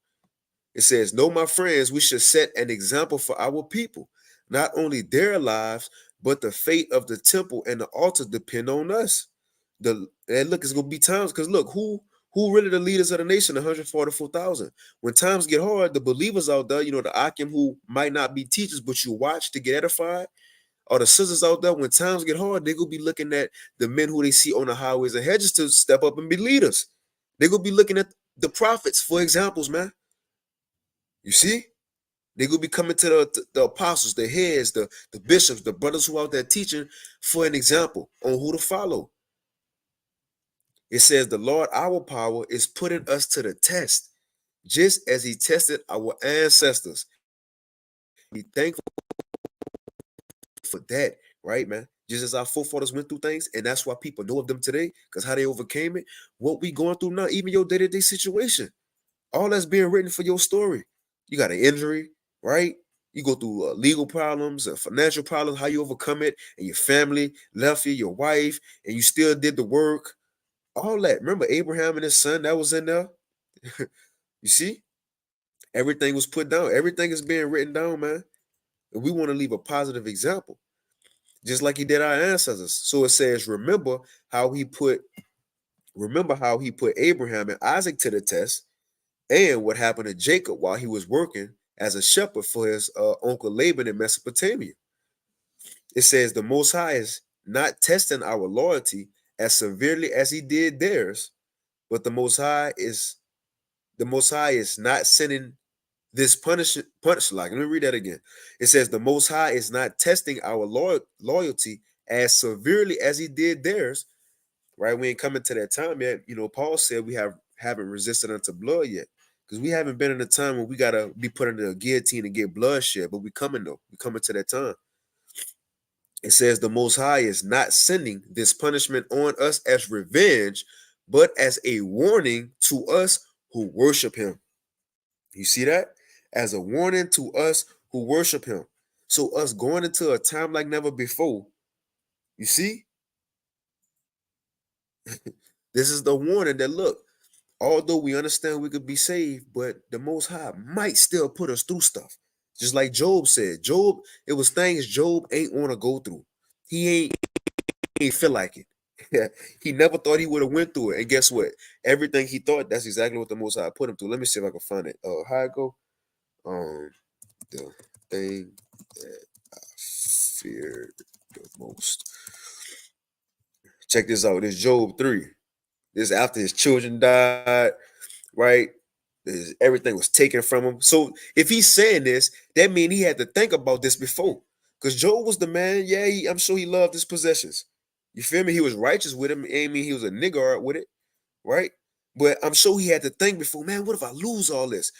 It says, "No, my friends, we should set an example for our people. Not only their lives, but the fate of the temple and the altar depend on us." And look, it's gonna be times, because look, who Who really the leaders of the nation? 144,000. When times get hard, the believers out there, the Akim who might not be teachers, but you watch to get edified, or the sisters out there, when times get hard, they gonna be looking at the men who they see on the highways and hedges to step up and be leaders. They gonna be looking at the prophets for examples, man. You see? They gonna be coming to the apostles, the heads, the bishops, the brothers who out there teaching for an example on who to follow. It says the Lord, our power, is putting us to the test, just as he tested our ancestors. Be thankful for that, right, man? Just as our forefathers went through things, and that's why people know of them today, because how they overcame it. What we going through now, even your day-to-day situation, all that's being written for your story. You got an injury, right? You go through legal problems, financial problems, how you overcome it, and your family left you, your wife, and you still did the work. All that. Remember Abraham and his son that was in there? You see? Everything was put down. Everything is being written down, man. And we want to leave a positive example, just like he did our ancestors. So it says, remember how he put Abraham and Isaac to the test, and what happened to Jacob while he was working as a shepherd for his uncle Laban in Mesopotamia. It says the Most High is not testing our loyalty as severely as he did theirs, but the Most High is not sending this punishment. Like, let me read that again. It says the Most High is not testing our loyalty as severely as he did theirs. Right? We ain't coming to that time yet. Paul said we haven't resisted unto blood yet. Because we haven't been in a time when we gotta be put under a guillotine and get bloodshed, but we coming though. We coming to that time. It says the Most High is not sending this punishment on us as revenge, but as a warning to us who worship him. You see that? As a warning to us who worship him. So us going into a time like never before, you see? This is the warning that, look, although we understand we could be saved, but the Most High might still put us through stuff. Just like Job said. Job, it was things Job ain't want to go through. He ain't feel like it. He never thought he would have went through it. And guess what? Everything he thought, that's exactly what the Most High put him through. Let me see if I can find it. How I go? The thing that I feared the most. Check this out. This Job 3. This after his children died, right? Everything was taken from him. So if he's saying this, that means he had to think about this before. Because Job was the man, yeah, I'm sure he loved his possessions. You feel me? He was righteous with him. I mean, he was a nigger with it, right? But I'm sure he had to think before, man, what if I lose all this?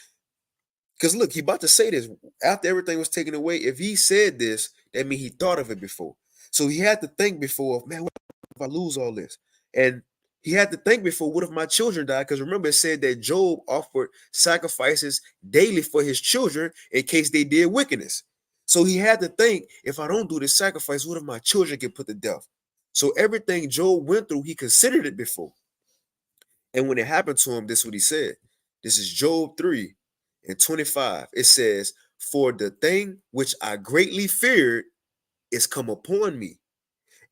Because look, he about to say this. After everything was taken away, if he said this, that means he thought of it before. So he had to think before, man, what if I lose all this? And he had to think before, what if my children die? Because remember, it said that Job offered sacrifices daily for his children in case they did wickedness. So he had to think, if I don't do this sacrifice, what if my children get put to death? So everything Job went through, he considered it before. And when it happened to him, this is what he said. This is Job 3:25. It says, for the thing which I greatly feared is come upon me,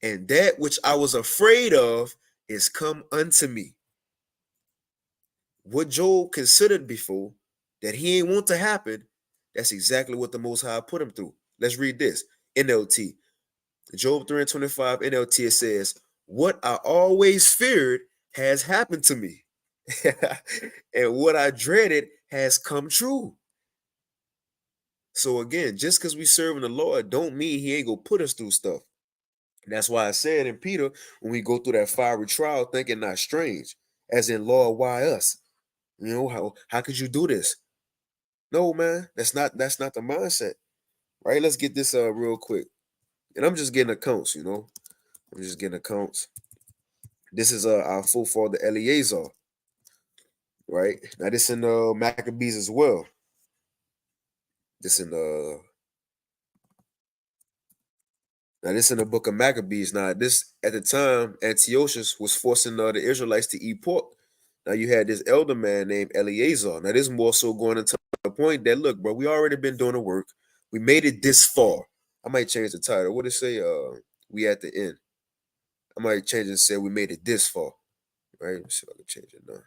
and that which I was afraid of is come unto me. What Job considered before that he ain't want to happen, that's exactly what the Most High put him through. Let's read this. NLT. Job 3:25 NLT, it says, what I always feared has happened to me. And what I dreaded has come true. So again, just because we serving the Lord don't mean he ain't gonna put us through stuff. And that's why I said in Peter, when we go through that fiery trial, thinking not strange, as in, Lord, why us? How could you do this? No, man, that's not the mindset. Right? Let's get this real quick. And I'm just getting accounts, I'm just getting accounts. This is our forefather Eleazar. Right? Now this in Maccabees as well. This in Now this in the book of Maccabees. Now this, at the time, Antiochus was forcing the Israelites to eat pork. Now you had this elder man named Eleazar. Now this more so going into the point that, look, bro, we already been doing the work. We made it this far. I might change the title. What did it say? We at the end. I might change it and say we made it this far. Right? Let's see if I can change it now.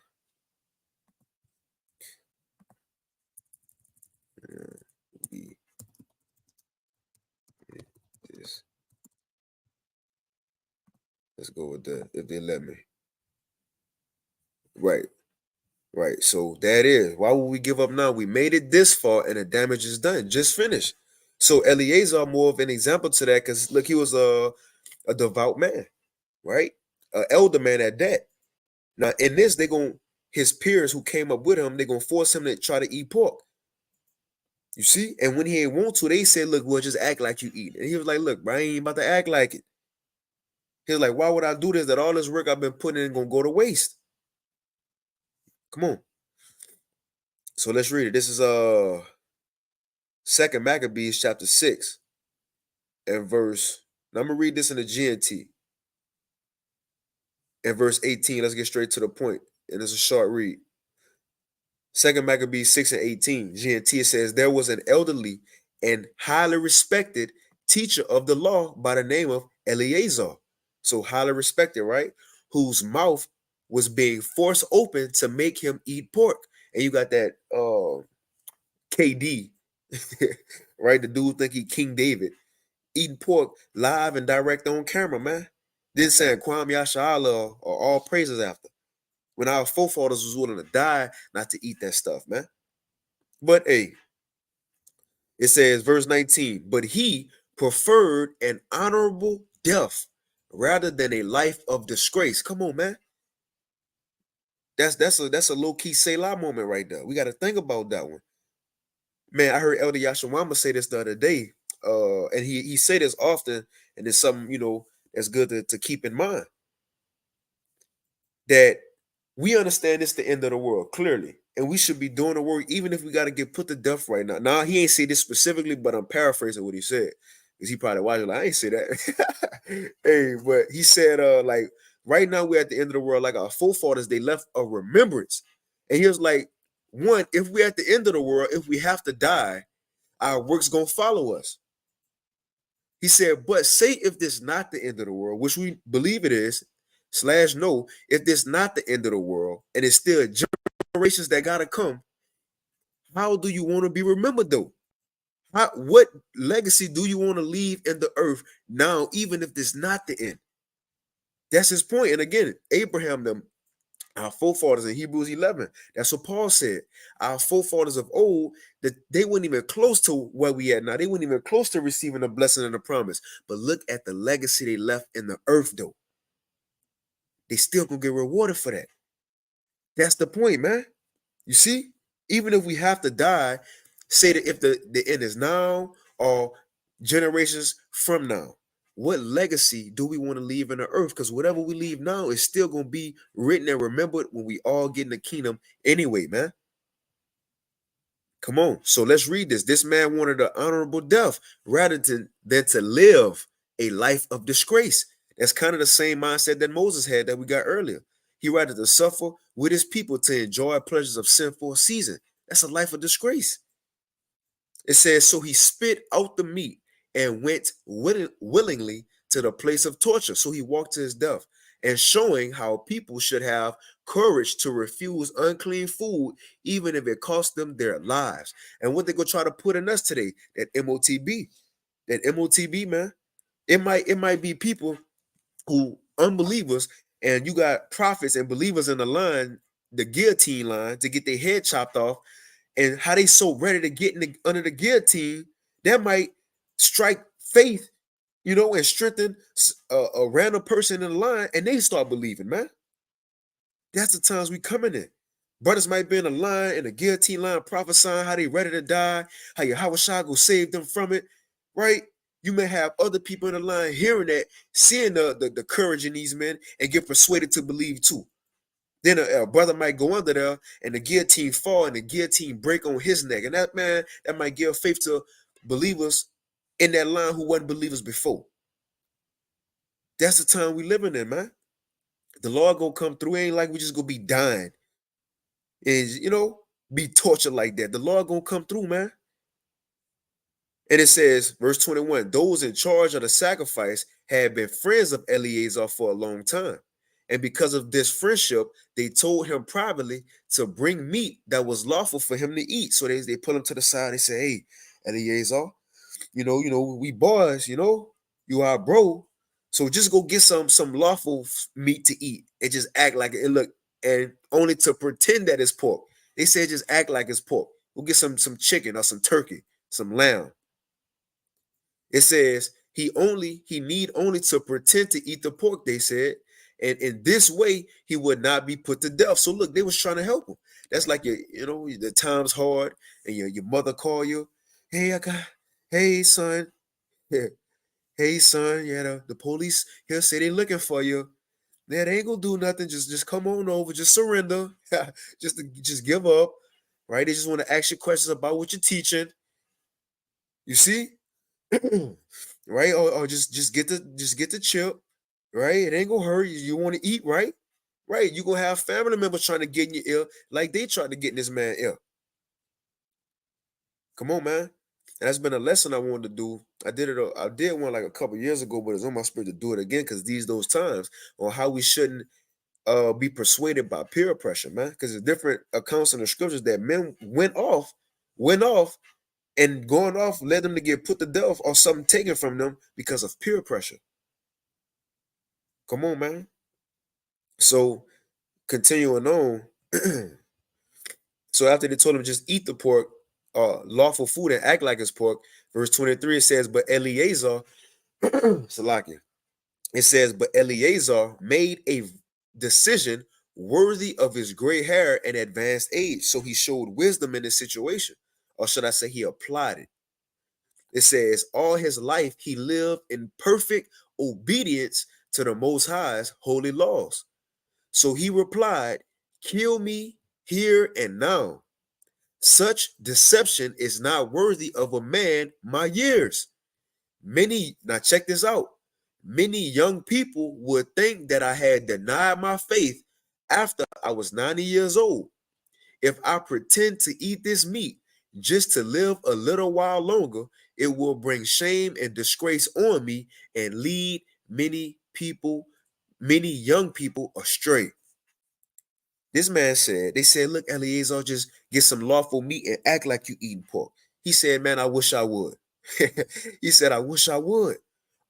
Let's go with that if they let me. Right. Right. So that is why would we give up now? We made it this far and the damage is done. Just finished. So Eleazar more of an example to that because look, he was a devout man, right? An elder man at that. Now in this, they're gonna his peers who came up with him, they're gonna force him to try to eat pork. You see? And when he ain't want to, they said, look, well, just act like you eat. And he was like, look, bro, I ain't about to act like it. He was like, why would I do this? That all this work I've been putting in gonna go to waste. Come on. So let's read it. This is 2nd Maccabees chapter 6 and verse. Now I'm gonna read this in the GNT. And verse 18. Let's get straight to the point. And it's a short read. 2nd Maccabees 6 and 18. GNT says there was an elderly and highly respected teacher of the law by the name of Eleazar. So highly respected, right? Whose mouth was being forced open to make him eat pork. And you got that KD, right? The dude think he King David, eating pork live and direct on camera, man. Then saying Kwam Yashala or all praises after. When our forefathers was willing to die not to eat that stuff, man. But hey, it says, verse 19, but he preferred an honorable death rather than a life of disgrace. Come on, man. That's a low-key Selah moment right there. We got to think about that one. Man, I heard Elder Yashawama say this the other day. And he say this often, and it's something, that's good to keep in mind. That we understand it's the end of the world, clearly. And we should be doing the work, even if we got to get put to death right now. Now, he ain't say this specifically, but I'm paraphrasing what he said. Because he probably watched it like, I ain't say that. Hey, but he said, like, right now we're at the end of the world, like our forefathers, they left a remembrance. And he was like, one, if we're at the end of the world, if we have to die, our work's going to follow us. He said, but say if this not the end of the world, which we believe it is, / no, if this not the end of the world, and it's still generations that got to come, how do you want to be remembered though? What legacy do you want to leave in the earth now, even if this not the end? That's his point. And again, Abraham, them, our forefathers in Hebrews 11, that's what Paul said. Our forefathers of old, that they weren't even close to where we at now. They weren't even close to receiving the blessing and the promise. But look at the legacy they left in the earth though. They still gonna get rewarded for that. That's the point, man. You see? Even if we have to die, say that if the end is now or generations from now, what legacy do we want to leave in the earth? Because whatever we leave now is still going to be written and remembered when we all get in the kingdom anyway, man. Come on. So let's read this. This man wanted an honorable death rather than to live a life of disgrace. That's kind of the same mindset that Moses had that we got earlier. He rather to suffer with his people to enjoy pleasures of sin for a season. That's a life of disgrace. It says, so he spit out the meat and went willingly to the place of torture. So he walked to his death, and showing how people should have courage to refuse unclean food, even if it cost them their lives. And what they go try to put in us today, that MOTB, man. It might be people who unbelievers, and you got prophets and believers in the line, the guillotine line, to get their head chopped off, and how they so ready to get under the guillotine, that might strike faith, and strengthen a random person in the line, and they start believing, man. That's the times we coming in. Brothers might be in a line, in a guillotine line, prophesying how they ready to die, how Yahweh Shah go save them from it, right? You may have other people in the line hearing that, seeing the courage in these men, and get persuaded to believe too. Then a brother might go under there and the guillotine fall and the guillotine break on his neck. And that might give faith to believers in that line who wasn't believers before. That's the time we living in, man. The Lord gonna come through. It ain't like we just gonna be dying and, be tortured like that. The Lord gonna come through, man. And it says, verse 21, those in charge of the sacrifice had been friends of Eleazar for a long time. And because of this friendship, they told him privately to bring meat that was lawful for him to eat. So they pull him to the side. They say, hey, Eleazar, we boys, you are bro. So just go get some lawful meat to eat and just act like it. Look, and only to pretend that it's pork. They said just act like it's pork. We'll get some chicken or some turkey, some lamb. It says he need only to pretend to eat the pork, they said. And in this way, he would not be put to death. So look, they was trying to help him. That's like the time's hard and your mother call you. Hey son. Hey son, yeah, the police here say they looking for you. Yeah, they ain't gonna do nothing. Just come on over, just surrender. just give up. Right? They just want to ask you questions about what you're teaching. You see? Right? Or just get the chip, right? It ain't gonna hurt you. You want to eat, right? Right. You're gonna have family members trying to get in your ear like they tried to get in this man's ear. Come on, man. And that's been a lesson I wanted to do. I did one like a couple years ago, but it's on my spirit to do it again because those times on how we shouldn't be persuaded by peer pressure, man. Because there's different accounts in the scriptures that men went off, and going off led them to get put to death or something taken from them because of peer pressure. Come on, man. So continuing on, so after they told him just eat the pork, lawful food, and act like it's pork, verse 23 it says, but Eleazar, Salaki, it says, but Eleazar made a decision worthy of his gray hair and advanced age. So he showed wisdom in this situation, or should I say he applied it. It says, all his life he lived in perfect obedience to the Most High's holy laws. So he replied, kill me here and now. Such deception is not worthy of a man my years. Now check this out. Many young people would think that I had denied my faith after I was 90 years old. If I pretend to eat this meat just to live a little while longer, it will bring shame and disgrace on me and lead many young people astray. This man said, they said, look, Eleazar, just get some lawful meat and act like you eating pork. He said, man, I wish I would. He said, I wish I would.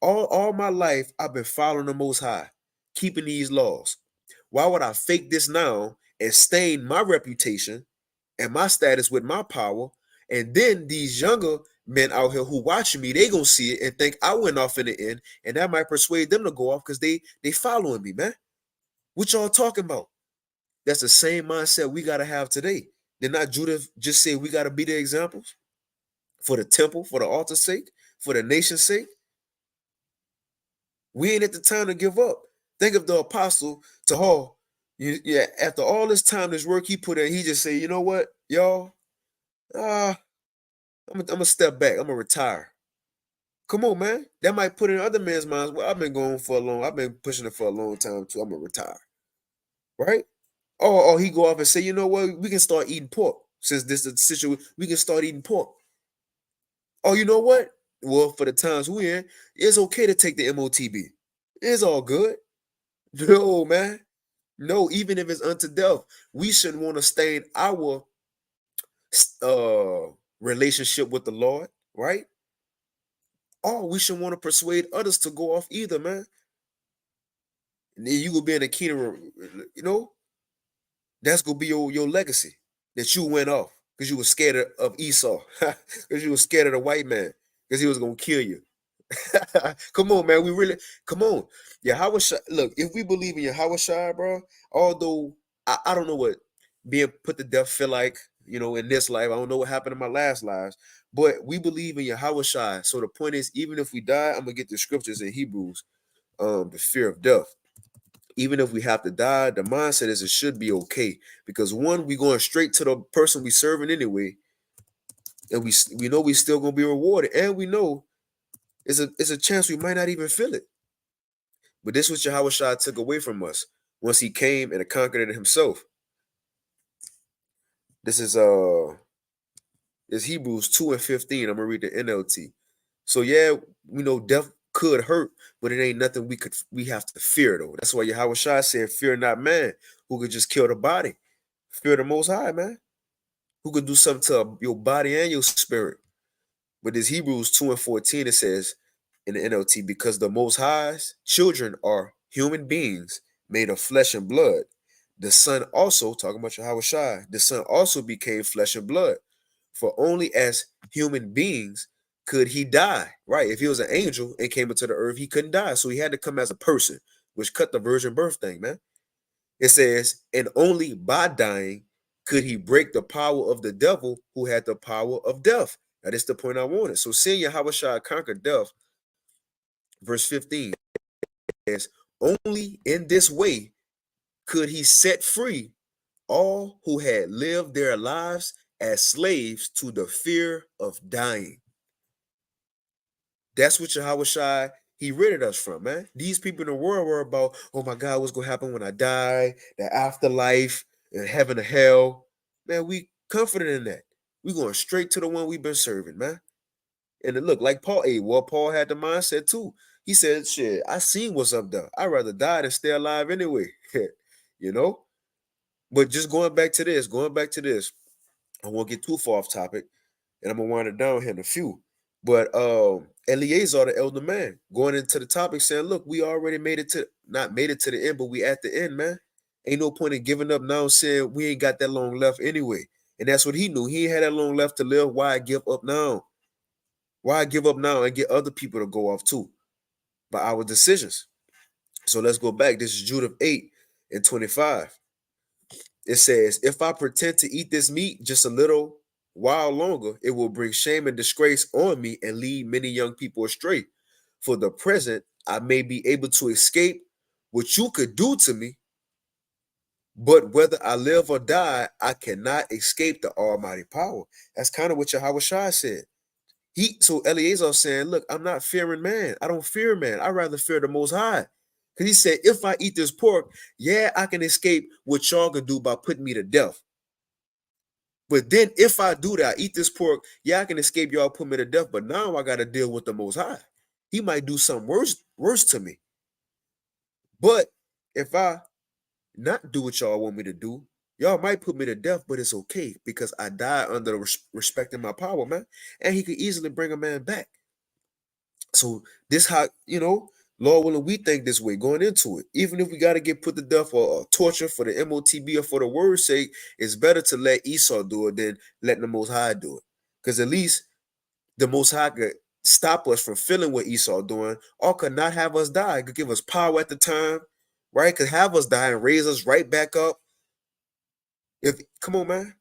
All my life, I've been following the Most High, keeping these laws. Why would I fake this now and stain my reputation and my status with my power? And then these younger men out here who watching me, they gonna see it and think I went off in the end, and that might persuade them to go off because they following me, man. What y'all talking about? That's the same mindset we gotta have today. Did not Judah just say we gotta be the examples for the temple, for the altar's sake, for the nation's sake? We ain't at the time to give up. Think of the apostle to Paul. After all this time, this work he put in, he just say, you know what, y'all, I'm gonna step back. I'm gonna retire. Come on, man. That might put in other men's minds. Well, I've been pushing it for a long time too. I'm gonna retire, right? Or he go off and say, you know what, we can start eating pork since this is the situation. We can start eating pork. Oh, you know what? Well, for the times we're in, it's okay to take the MOTB. It's all good. No, man. No, even if it's unto death, we shouldn't want to stain our relationship with the Lord, right? Or we shouldn't want to persuade others to go off either, man. And then you will be in the kingdom, that's gonna be your legacy that you went off because you were scared of Esau, because you were scared of the white man, because he was gonna kill you. Come on, man. Come on. Yahweh Shai, look, if we believe in Yahweh Shai, bro, although I don't know what being put to death feel like, in this life. I don't know what happened in my last lives, but we believe in Yahweh Shai. So the point is, even if we die, I'm gonna get the scriptures in Hebrews, the fear of death. Even if we have to die, the mindset is it should be okay. Because one, we going straight to the person we serving anyway. And we know we still gonna be rewarded. And we know it's a chance we might not even feel it. But this was Yahweh Shai took away from us once he came and conquered it himself. This is Hebrews 2:15. I'm gonna read the NLT. So yeah, we know death could hurt, but it ain't nothing we have to fear though. That's why Yahweh Shai said, fear not man who could just kill the body. Fear the Most High, man, who could do something to your body and your spirit. But this Hebrews 2:14, it says, in the NLT, because the Most High's children are human beings made of flesh and blood. The Son also, talking about Yahweh Shai, the Son also became flesh and blood. For only as human beings could he die, right? If he was an angel and came into the earth, he couldn't die. So he had to come as a person, which cut the virgin birth thing, man. It says, and only by dying could he break the power of the devil who had the power of death. That is the point I wanted. So seeing Yahweh Shai conquer death, verse 15 says, only in this way could he set free all who had lived their lives as slaves to the fear of dying. That's what Yahweh Shai, he ridded us from, man. These people in the world were about, oh my God, what's going to happen when I die, the afterlife, and heaven or hell. Man, we confident in that. We going straight to the one we've been serving, man. And it look like Paul, Paul had the mindset too. He said, shit, I seen what's up there. I'd rather die than stay alive anyway. You know? But just going back to this, I won't get too far off topic, and I'm gonna wind it down here in a few. But Eleazar, the elder man, going into the topic, saying, look, we already not made it to the end, but we at the end, man. Ain't no point in giving up now, saying we ain't got that long left anyway. And that's what he knew. He ain't had that long left to live. Why give up now? Why give up now and get other people to go off too by our decisions? So let's go back. This is Jude 8:25. It says, if I pretend to eat this meat just a little while longer, it will bring shame and disgrace on me and lead many young people astray. For the present, I may be able to escape what you could do to me, but whether I live or die, I cannot escape the almighty power. That's kind of what Yahweh Shai said. So Eleazar saying, look, I'm not fearing man. I don't fear man. I rather fear the Most High. Because he said, if I eat this pork, yeah, I can escape what y'all can do by putting me to death. But then if I do that, I eat this pork, yeah, I can escape y'all put me to death. But now I got to deal with the Most High. He might do something worse to me. But if I not do what y'all want me to do, y'all might put me to death, but it's okay because I die under respecting my power, man. And he could easily bring a man back. So this how, Lord willing, we think this way going into it. Even if we got to get put to death or torture for the MOTB or for the word's sake, it's better to let Esau do it than letting the Most High do it. Because at least the Most High could stop us from feeling what Esau doing, or could not have us die. It could give us power at the time, right? Could have us die and raise us right back up. Come on, man.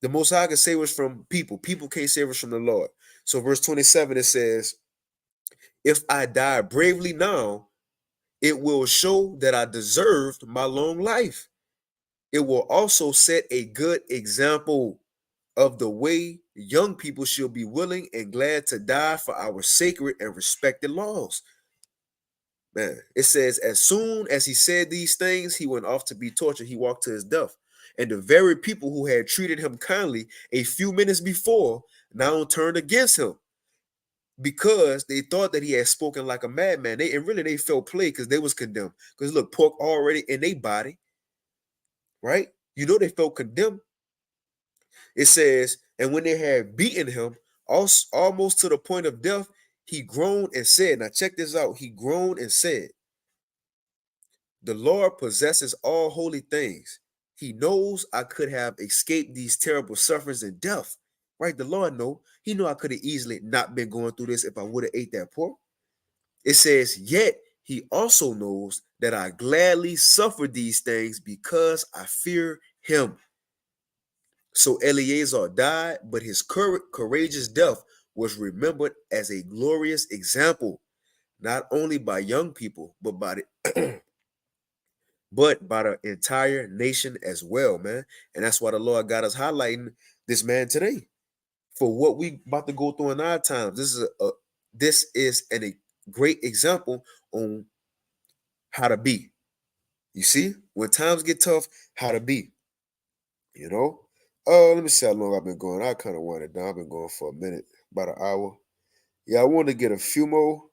The Most High can save us from people. People can't save us from the Lord. So verse 27, it says, if I die bravely now, it will show that I deserved my long life. It will also set a good example of the way young people should be willing and glad to die for our sacred and respected laws. Man, it says, as soon as he said these things, he went off to be tortured. He walked to his death. And the very people who had treated him kindly a few minutes before now turned against him, because they thought that he had spoken like a madman. They felt play because they was condemned. Because look, pork already in their body, right? They felt condemned. It says, and when they had beaten him almost to the point of death, he groaned and said, now check this out. He groaned and said, the Lord possesses all holy things. He knows I could have escaped these terrible sufferings and death. Right? The Lord know. He knew I could have easily not been going through this if I would have ate that pork. It says, yet he also knows that I gladly suffer these things because I fear him. So Eleazar died, but his courageous death was remembered as a glorious example, not only by young people, but by the entire nation as well, man. And that's why the Lord got us highlighting this man today. For what we about to go through in our times, this is a great example on how to be. You see, when times get tough, how to be. Let me see how long I've been going. I kind of wanted down. I've been going for a minute, about an hour. Yeah, I want to get a few more.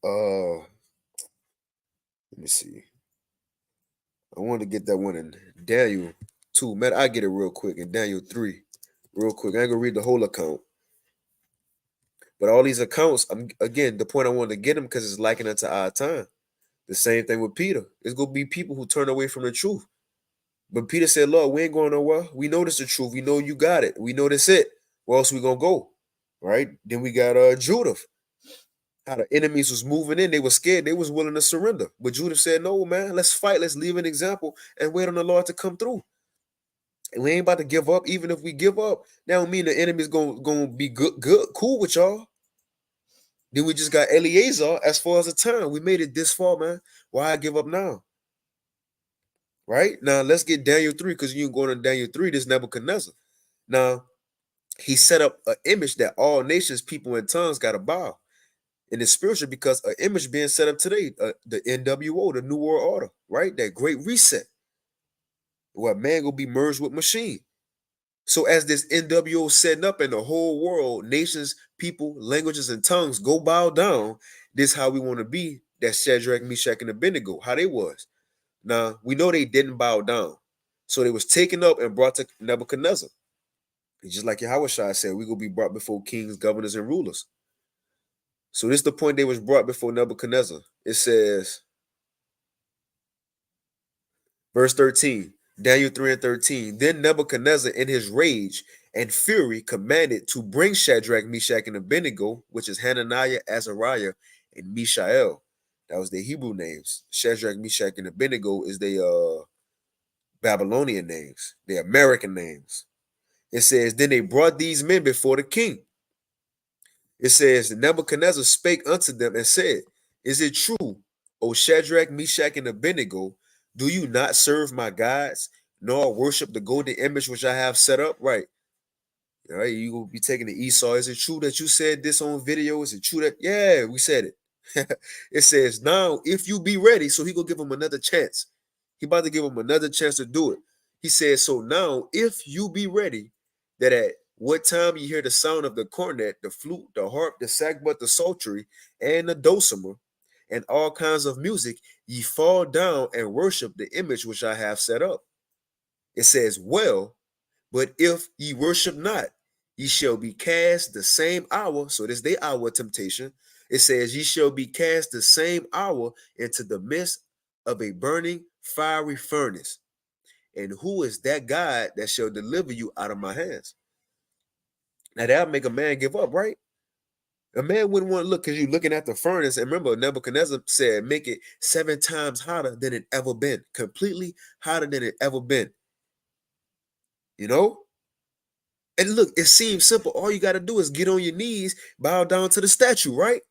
Let me see. I want to get that one in Daniel 2. Man, I get it real quick in Daniel 3. Real quick. I ain't gonna read the whole account. But all these accounts, again, the point I wanted to get them because it's likened unto our time. The same thing with Peter. It's going to be people who turn away from the truth. But Peter said, Lord, we ain't going nowhere. We know this is the truth. We know you got it. We know this it. Where else we going to go? Right? Then we got Judith. How the enemies was moving in. They were scared. They was willing to surrender. But Judith said, no, man, let's fight. Let's leave an example and wait on the Lord to come through. And we ain't about to give up. Even if we give up, that don't mean the enemy's gonna be good, cool with y'all. Then we just got Eliezer as far as the time. We made it this far, man. Why give up now? Right? Now, let's get Daniel 3, because you going to Daniel 3, this Nebuchadnezzar. Now, he set up an image that all nations, people, and tongues got to bow. And it's spiritual because an image being set up today, the NWO, the New World Order, right? That great reset, where man will be merged with machine. So as this NWO setting up in the whole world, nations, people, languages, and tongues go bow down, this how we want to be, that Shadrach, Meshach, and Abednego, how they was. Now, we know they didn't bow down. So they was taken up and brought to Nebuchadnezzar. And just like Yahushua said, we going to be brought before kings, governors, and rulers. So this is the point they was brought before Nebuchadnezzar. It says, verse 13, Daniel 3 and 13, then Nebuchadnezzar in his rage and fury commanded to bring Shadrach, Meshach, and Abednego, which is Hananiah, Azariah, and Mishael. That was their Hebrew names. Shadrach, Meshach, and Abednego is their Babylonian names, their American names. It says, then they brought these men before the king. It says, Nebuchadnezzar spake unto them and said, is it true, O Shadrach, Meshach, and Abednego, do you not serve my gods, nor worship the golden image which I have set up? Right. All right, you will be taking the Esau. Is it true that you said this on video? Is it true that? Yeah, we said it. It says, now, if you be ready, so he gonna give him another chance. He about to give him another chance to do it. He says, so now, if you be ready, that at what time you hear the sound of the cornet, the flute, the harp, the sackbut, the psaltery, and the dulcimer, and all kinds of music, ye fall down and worship the image which I have set up. It says, well, but if ye worship not, ye shall be cast the same hour. So this day hour of temptation. It says, ye shall be cast the same hour into the midst of a burning fiery furnace. And who is that God that shall deliver you out of my hands? Now that'll make a man give up, right? A man wouldn't want to look, because you're looking at the furnace. And remember, Nebuchadnezzar said, make it 7 times hotter than it ever been. Completely hotter than it ever been. You know? And look, it seems simple. All you got to do is get on your knees, bow down to the statue, right?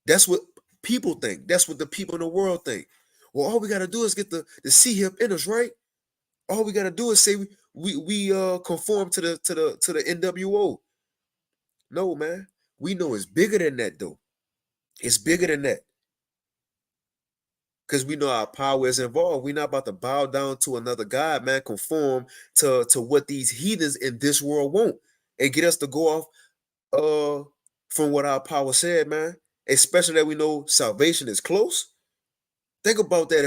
That's what people think. That's what the people in the world think. Well, all we got to do is get the C-hip in us, right? All we got to do is say we conform to the NWO. No, man. We know it's bigger than that, though. It's bigger than that. Because we know our power is involved. We're not about to bow down to another God, man, conform to what these heathens in this world want and get us to go off from what our power said, man. Especially that we know salvation is close. Think about that.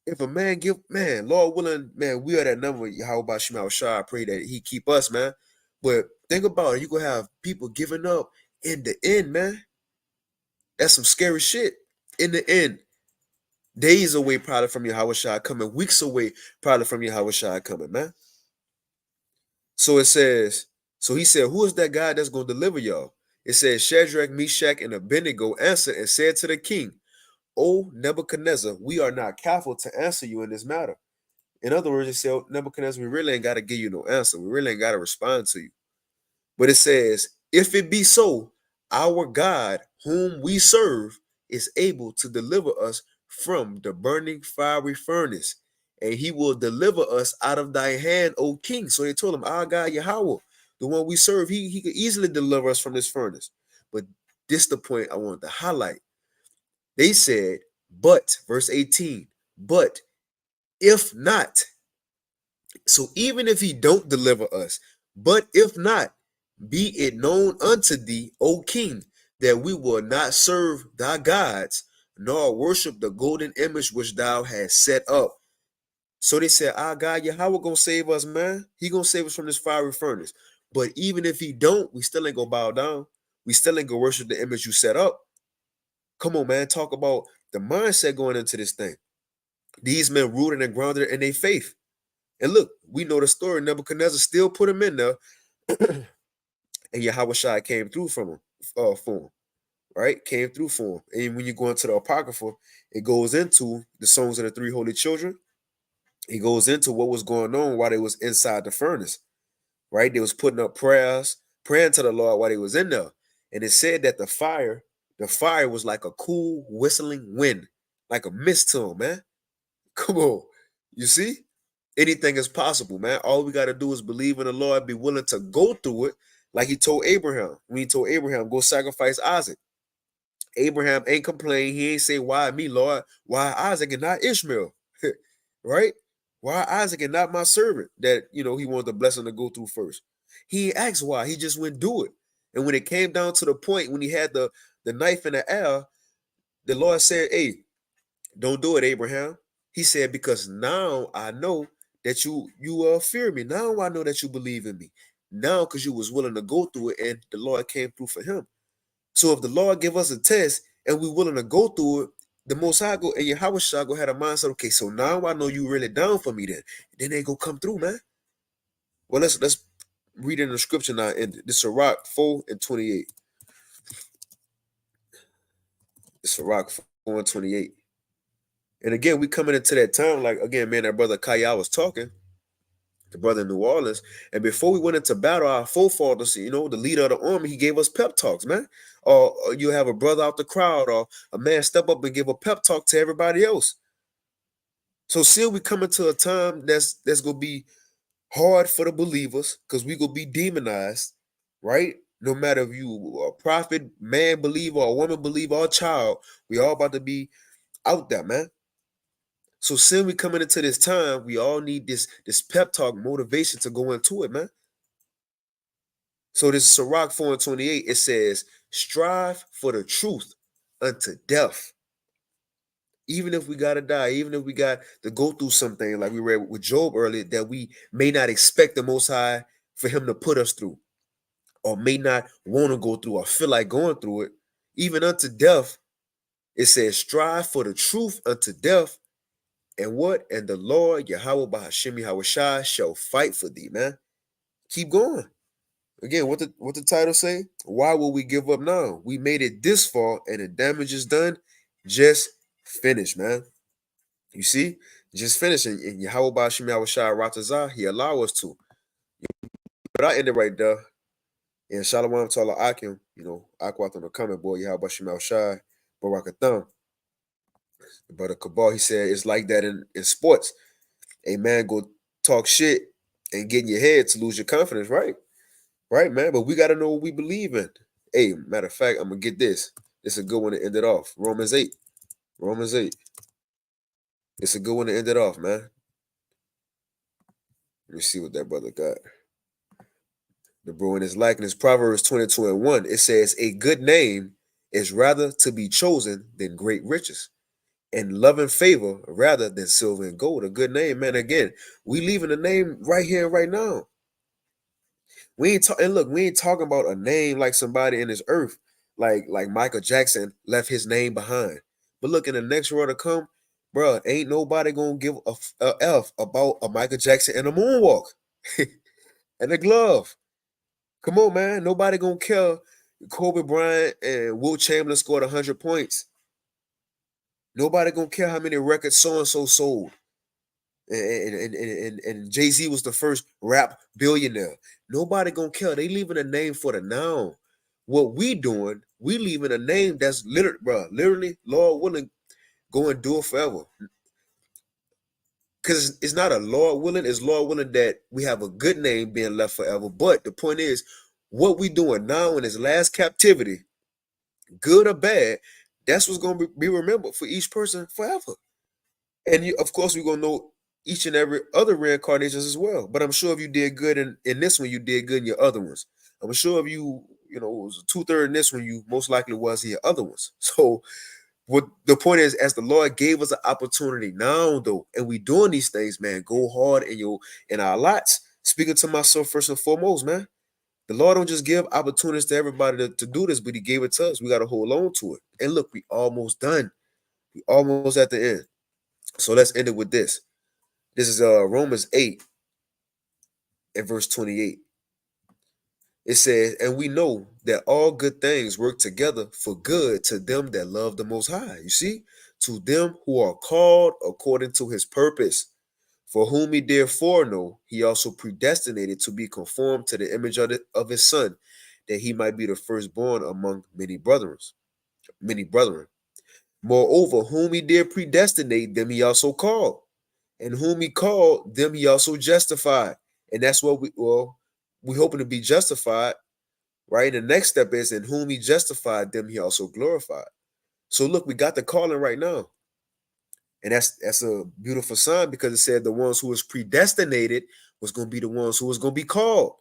If a man give, man, Lord willing, man, we are that number. How about Shema Shah? I pray that he keep us, man. But think about it. You gonna have people giving up in the end, man. That's some scary shit. In the end. Days away probably from Yahushua coming, weeks away probably from Yahushua coming, man. So it says, so he said, who is that God that's going to deliver y'all? It says, Shadrach, Meshach, and Abednego answered and said to the king, O Nebuchadnezzar, we are not careful to answer you in this matter. In other words, he said, Nebuchadnezzar, we really ain't got to give you no answer. We really ain't got to respond to you. But it says, if it be so, our God, whom we serve, is able to deliver us from the burning fiery furnace, and he will deliver us out of thy hand, O king. So they told him, our God Yahweh, the one we serve, he could easily deliver us from this furnace. But this is the point I want to highlight. They said, but, verse 18, but if not, so even if he don't deliver us, but if not, be it known unto thee, O king, that we will not serve thy gods, nor worship the golden image which thou hast set up. So they said, our God Yahweh gonna save us, man. He gonna save us from this fiery furnace. But even if he don't, we still ain't gonna bow down. We still ain't gonna worship the image you set up. Come on, man. Talk about the mindset going into this thing. These men rooted and grounded in their faith. And look, we know the story. Nebuchadnezzar still put him in there, and Yahweh came through from him, for him, right? Came through for him. And when you go into the Apocrypha, it goes into the songs of the three holy children. It goes into what was going on while they was inside the furnace, right? They was putting up prayers, praying to the Lord while they was in there. And it said that the fire was like a cool whistling wind, like a mist to them, man. Come on. You see? Anything is possible, man. All we got to do is believe in the Lord, be willing to go through it, like he told Abraham. When he told Abraham, go sacrifice Isaac. Abraham ain't complain. He ain't say, why me, Lord? Why Isaac and not Ishmael? Right? Why Isaac and not my servant that, he wanted the blessing to go through first? He ain't asked why. He just went do it. And when it came down to the point when he had the knife in the air, the Lord said, hey, don't do it, Abraham. He said, because now I know that you fear me. Now I know that you believe in me. Now because you was willing to go through it and the Lord came through for him. So if the Lord give us a test and we willing to go through it, the Most High go and Yahweh Shah go had a mindset, okay, so now I know you really down for me then they go come through, man. Well, let's read in the scripture now in the Sirach 4:28. The Sirach 4:28. And again, we coming into that time, like, again, man, that brother Kaya was talking, the brother in New Orleans. And before we went into battle, our forefathers, the leader of the army, he gave us pep talks, man. Or you have a brother out the crowd or a man step up and give a pep talk to everybody else. So still we come into a time that's going to be hard for the believers because we going to be demonized, right? No matter if you a prophet, man believer, or woman believer, or child, we all about to be out there, man. So since we coming into this time, we all need this pep talk motivation to go into it, man. So this is Sirach 4:28. It says, strive for the truth unto death. Even if we gotta die, even if we got to go through something like we read with Job earlier, that we may not expect the Most High for him to put us through, or may not want to go through or feel like going through it, even unto death. It says, strive for the truth unto death. And what? And the Lord, Yahweh Bahashim Yahweh Shai, shall fight for thee, man. Keep going. Again, what the title say? Why will we give up now? We made it this far and the damage is done. Just finish, man. You see? Just finish. And Yahweh Bahashim Yahweh Shai Ratazah, he allow us to. But I end it right there. And Shalom to Allah Akim, Akwat on the comment, boy, Yahweh Bahashim Yahweh Shai, Barakatham. Brother Kabal, he said it's like that in sports. A man go talk shit and get in your head to lose your confidence, right? Right, man. But we got to know what we believe in. Hey, matter of fact, I'm going to get this. This is a good one to end it off. Romans 8. Romans 8. It's a good one to end it off, man. Let me see what that brother got. The bro in his likeness, Proverbs 22:1. It says, a good name is rather to be chosen than great riches, and love and favor rather than silver and gold. A good name, man. Again, we leaving a name right here, right now. We ain't talking about a name like somebody in this earth, like Michael Jackson left his name behind. But look, in the next world to come, bro, ain't nobody gonna give a F about a Michael Jackson and a moonwalk and a glove. Come on, man. Nobody gonna care. Kobe Bryant and Wilt Chamberlain scored 100 points. Nobody gonna care how many records so-and-so sold. And Jay-Z was the first rap billionaire. Nobody gonna care. They leaving a name for the now. What we doing, we leaving a name that's literally, Lord willing, go and do it forever. Because it's not a Lord willing, it's Lord willing that we have a good name being left forever. But the point is, what we doing now in this last captivity, good or bad, that's what's going to be remembered for each person forever. And of course, we're going to know each and every other reincarnations as well. But I'm sure if you did good in this one, you did good in your other ones. I'm sure if you was 2/3 in this one, you most likely was in your other ones. So what the point is, as the Lord gave us an opportunity now, though, and we doing these things, man, go hard in our lots. Speaking to myself first and foremost, man. The Lord don't just give opportunities to everybody to do this, but he gave it to us. We got to hold on to it. And look, we almost done. We almost at the end. So let's end it with this. This is Romans 8 and verse 28. It says, and we know that all good things work together for good to them that love the Most High. You see, to them who are called according to his purpose. For whom he did foreknow, he also predestinated to be conformed to the image of his Son, that he might be the firstborn among many brethren. Moreover, whom he did predestinate, them he also called. And whom he called, them he also justified. And that's what we hoping to be justified, right? The next step is, in whom he justified, them he also glorified. So look, we got the calling right now. And that's a beautiful sign, because it said the ones who was predestinated was going to be the ones who was going to be called.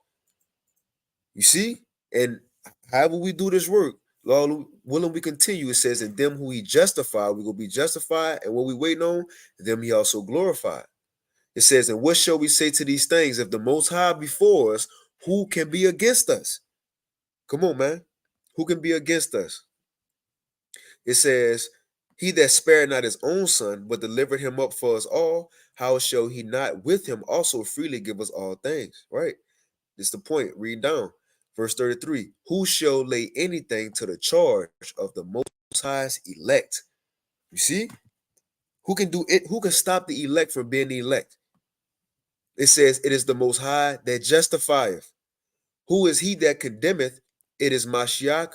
You see? And however we do this work, Lord willing, we continue. It says, in them who he justified, we're going to be justified. And what we waiting on, them he also glorified. It says, and what shall we say to these things? If the Most High before us, who can be against us? Come on, man. Who can be against us? It says, he that spared not his own son, but delivered him up for us all, how shall he not with him also freely give us all things? Right? This is the point. Read down. Verse 33. Who shall lay anything to the charge of the Most High's elect? You see? Who can do it? Who can stop the elect from being the elect? It says, it is the Most High that justifieth. Who is he that condemneth? It is Mashiach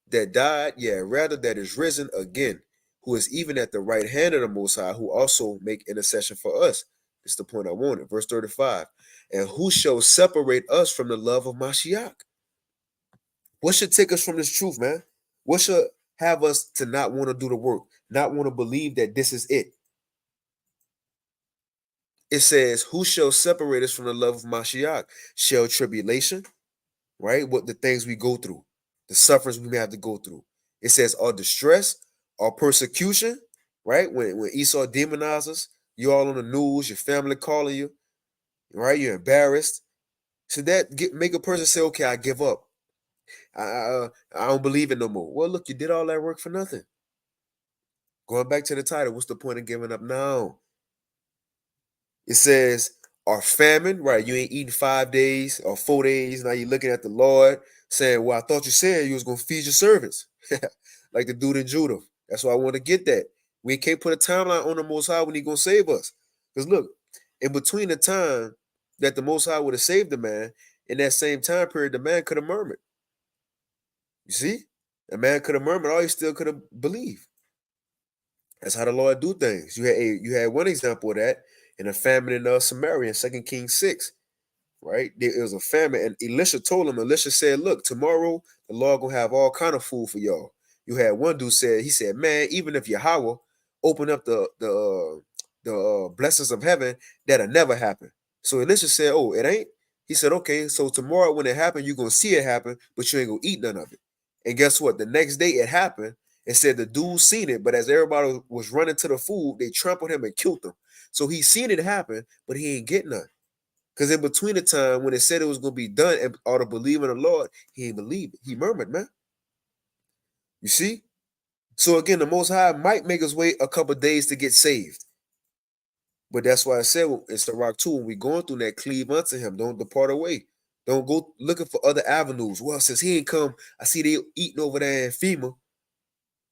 that died, yea, rather that is risen again, who is even at the right hand of the Most High, who also make intercession for us. This is the point I wanted. Verse 35. And who shall separate us from the love of Mashiach? What should take us from this truth, man? What should have us to not want to do the work, not want to believe that this is it? It says, who shall separate us from the love of Mashiach? Shall tribulation, right? What the things we go through, the sufferings we may have to go through. It says, or distress, or persecution, right? When Esau demonizes, you're all on the news, your family calling you, right? You're embarrassed. So that make a person say, okay, I give up. I don't believe it no more. Well, look, you did all that work for nothing. Going back to the title, what's the point of giving up now? It says, or famine, right? You ain't eating 5 days or 4 days. Now you're looking at the Lord saying, well, I thought you said you was going to feed your servants. Like the dude in Judah. That's why I want to get that. We can't put a timeline on the Most High when he's going to save us. Because look, in between the time that the Most High would have saved the man, in that same time period, the man could have murmured. You see? The man could have murmured, or he still could have believed. That's how the Lord do things. You had one example of that in a famine in Samaria in 2 Kings 6. Right? There was a famine, and Elisha told him, Elisha said, look, tomorrow the Lord gonna have all kind of food for y'all. You had one dude he said, man, even if Yahweh open up the blessings of heaven, that'll never happen. So Elisha said, oh, it ain't? He said, okay, so tomorrow when it happened, you're gonna see it happen, but you ain't gonna eat none of it. And guess what? The next day it happened, and said the dude seen it, but as everybody was running to the food, they trampled him and killed him. So he seen it happen, but he ain't getting none. Because in between the time when it said it was going to be done and or to believe in the Lord, he ain't believe it. He murmured, man. You see? So again, the Most High might make us wait a couple days to get saved. But that's why I said in Sirach 2, when we going through that, cleave unto him. Don't depart away. Don't go looking for other avenues. Well, since he ain't come, I see they eating over there in FEMA.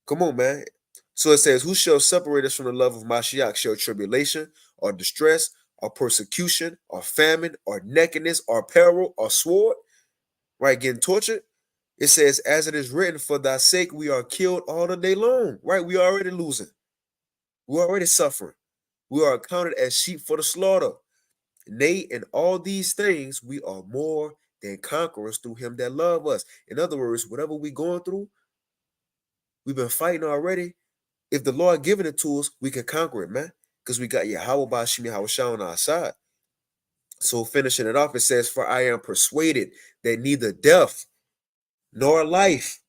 Come on, man. So it says, who shall separate us from the love of Mashiach? Shall tribulation or distress or persecution or famine or nakedness or peril or sword, right? Getting tortured. It says, as it is written, for thy sake we are killed all the day long, right? We are already losing. We're already suffering. We are accounted as sheep for the slaughter. Nay, in all these things, we are more than conquerors through him that love us. In other words, whatever we're going through, we've been fighting already. If the Lord giving it to us, we can conquer it, man. Because we got Yahweh Bashim Yahushua on our side. So finishing it off, it says, for I am persuaded that neither death, nor life,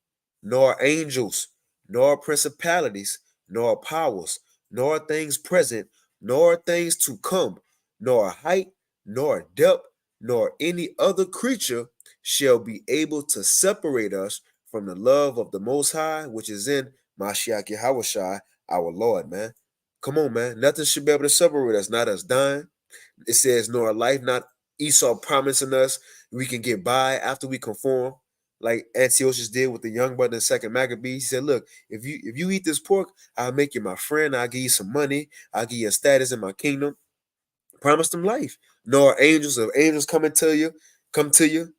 nor angels, nor principalities, nor powers, nor things present, nor things to come, nor height, nor depth, nor any other creature shall be able to separate us from the love of the Most High, which is in Mashiach Yahushua, our Lord, man. Come on, man. Nothing should be able to separate us, not us dying. It says, nor life, not Esau promising us we can get by after we conform, like Antiochus did with the young brother in Second Maccabees. He said, look, if you eat this pork, I'll make you my friend. I'll give you some money. I'll give you a status in my kingdom. Promised them life. Nor angels, if angels come to you,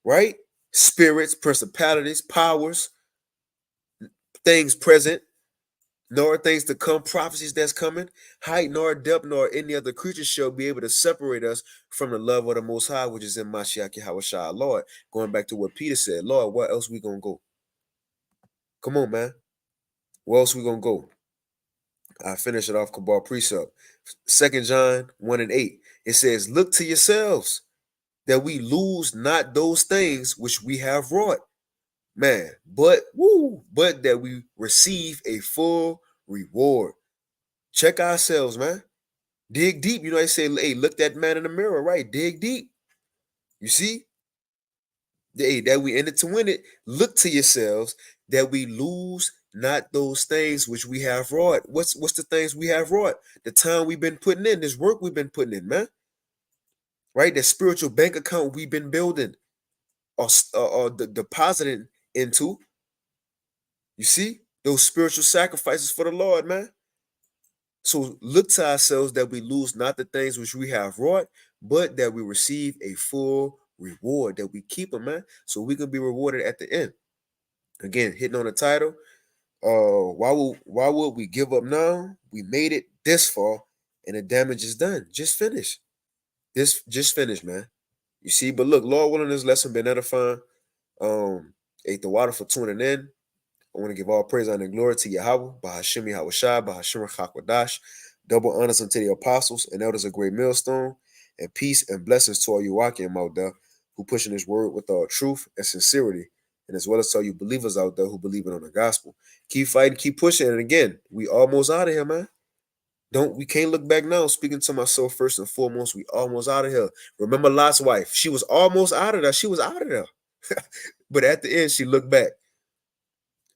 right? Spirits, principalities, powers, things present, nor things to come, prophecies that's coming, height, nor depth, nor any other creature shall be able to separate us from the love of the Most High, which is in Mashiach Yahushua, Lord. Going back to what Peter said, Lord, where else we gonna go? Come on, man. Where else we gonna go? I finish it off Kabbalah precept. 2 John 1 and 8. It says, look to yourselves that we lose not those things which we have wrought. Man, but that we receive a full reward. Check ourselves, man. Dig deep. You know, they say, hey, look that man in the mirror, right? Dig deep. You see? Hey, that we ended to win it. Look to yourselves that we lose not those things which we have wrought. What's the things we have wrought? The time we've been putting in, this work we've been putting in, man. Right? The spiritual bank account we've been building or depositing into. You see? Those spiritual sacrifices for the Lord, man. So look to ourselves that we lose not the things which we have wrought, but that we receive a full reward, that we keep them, man, so we can be rewarded at the end. Again, hitting on the title, why would we give up now? We made it this far, and the damage is done. Just finish. Just finish, man. You see, but look, Lord willing, this lesson been edifying. Ate the water for tuning in. I want to give all praise, honor, and glory to Yahweh, Bahashim Yahushua, Bahashim Chakwadash. Double honors unto the apostles and elders of Great Millstone, and peace and blessings to all you Wakim out there who pushing this word with all truth and sincerity, and as well as to all you believers out there who believe in on the gospel. Keep fighting, keep pushing, and again, we almost out of here, man. We can't look back now. Speaking to myself first and foremost, we almost out of here. Remember Lot's wife? She was almost out of there. She was out of there, but at the end, she looked back.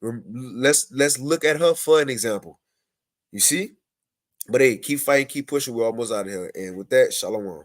Let's look at her for an example. You see? But hey, keep fighting, keep pushing. We're almost out of here. And with that, shalom.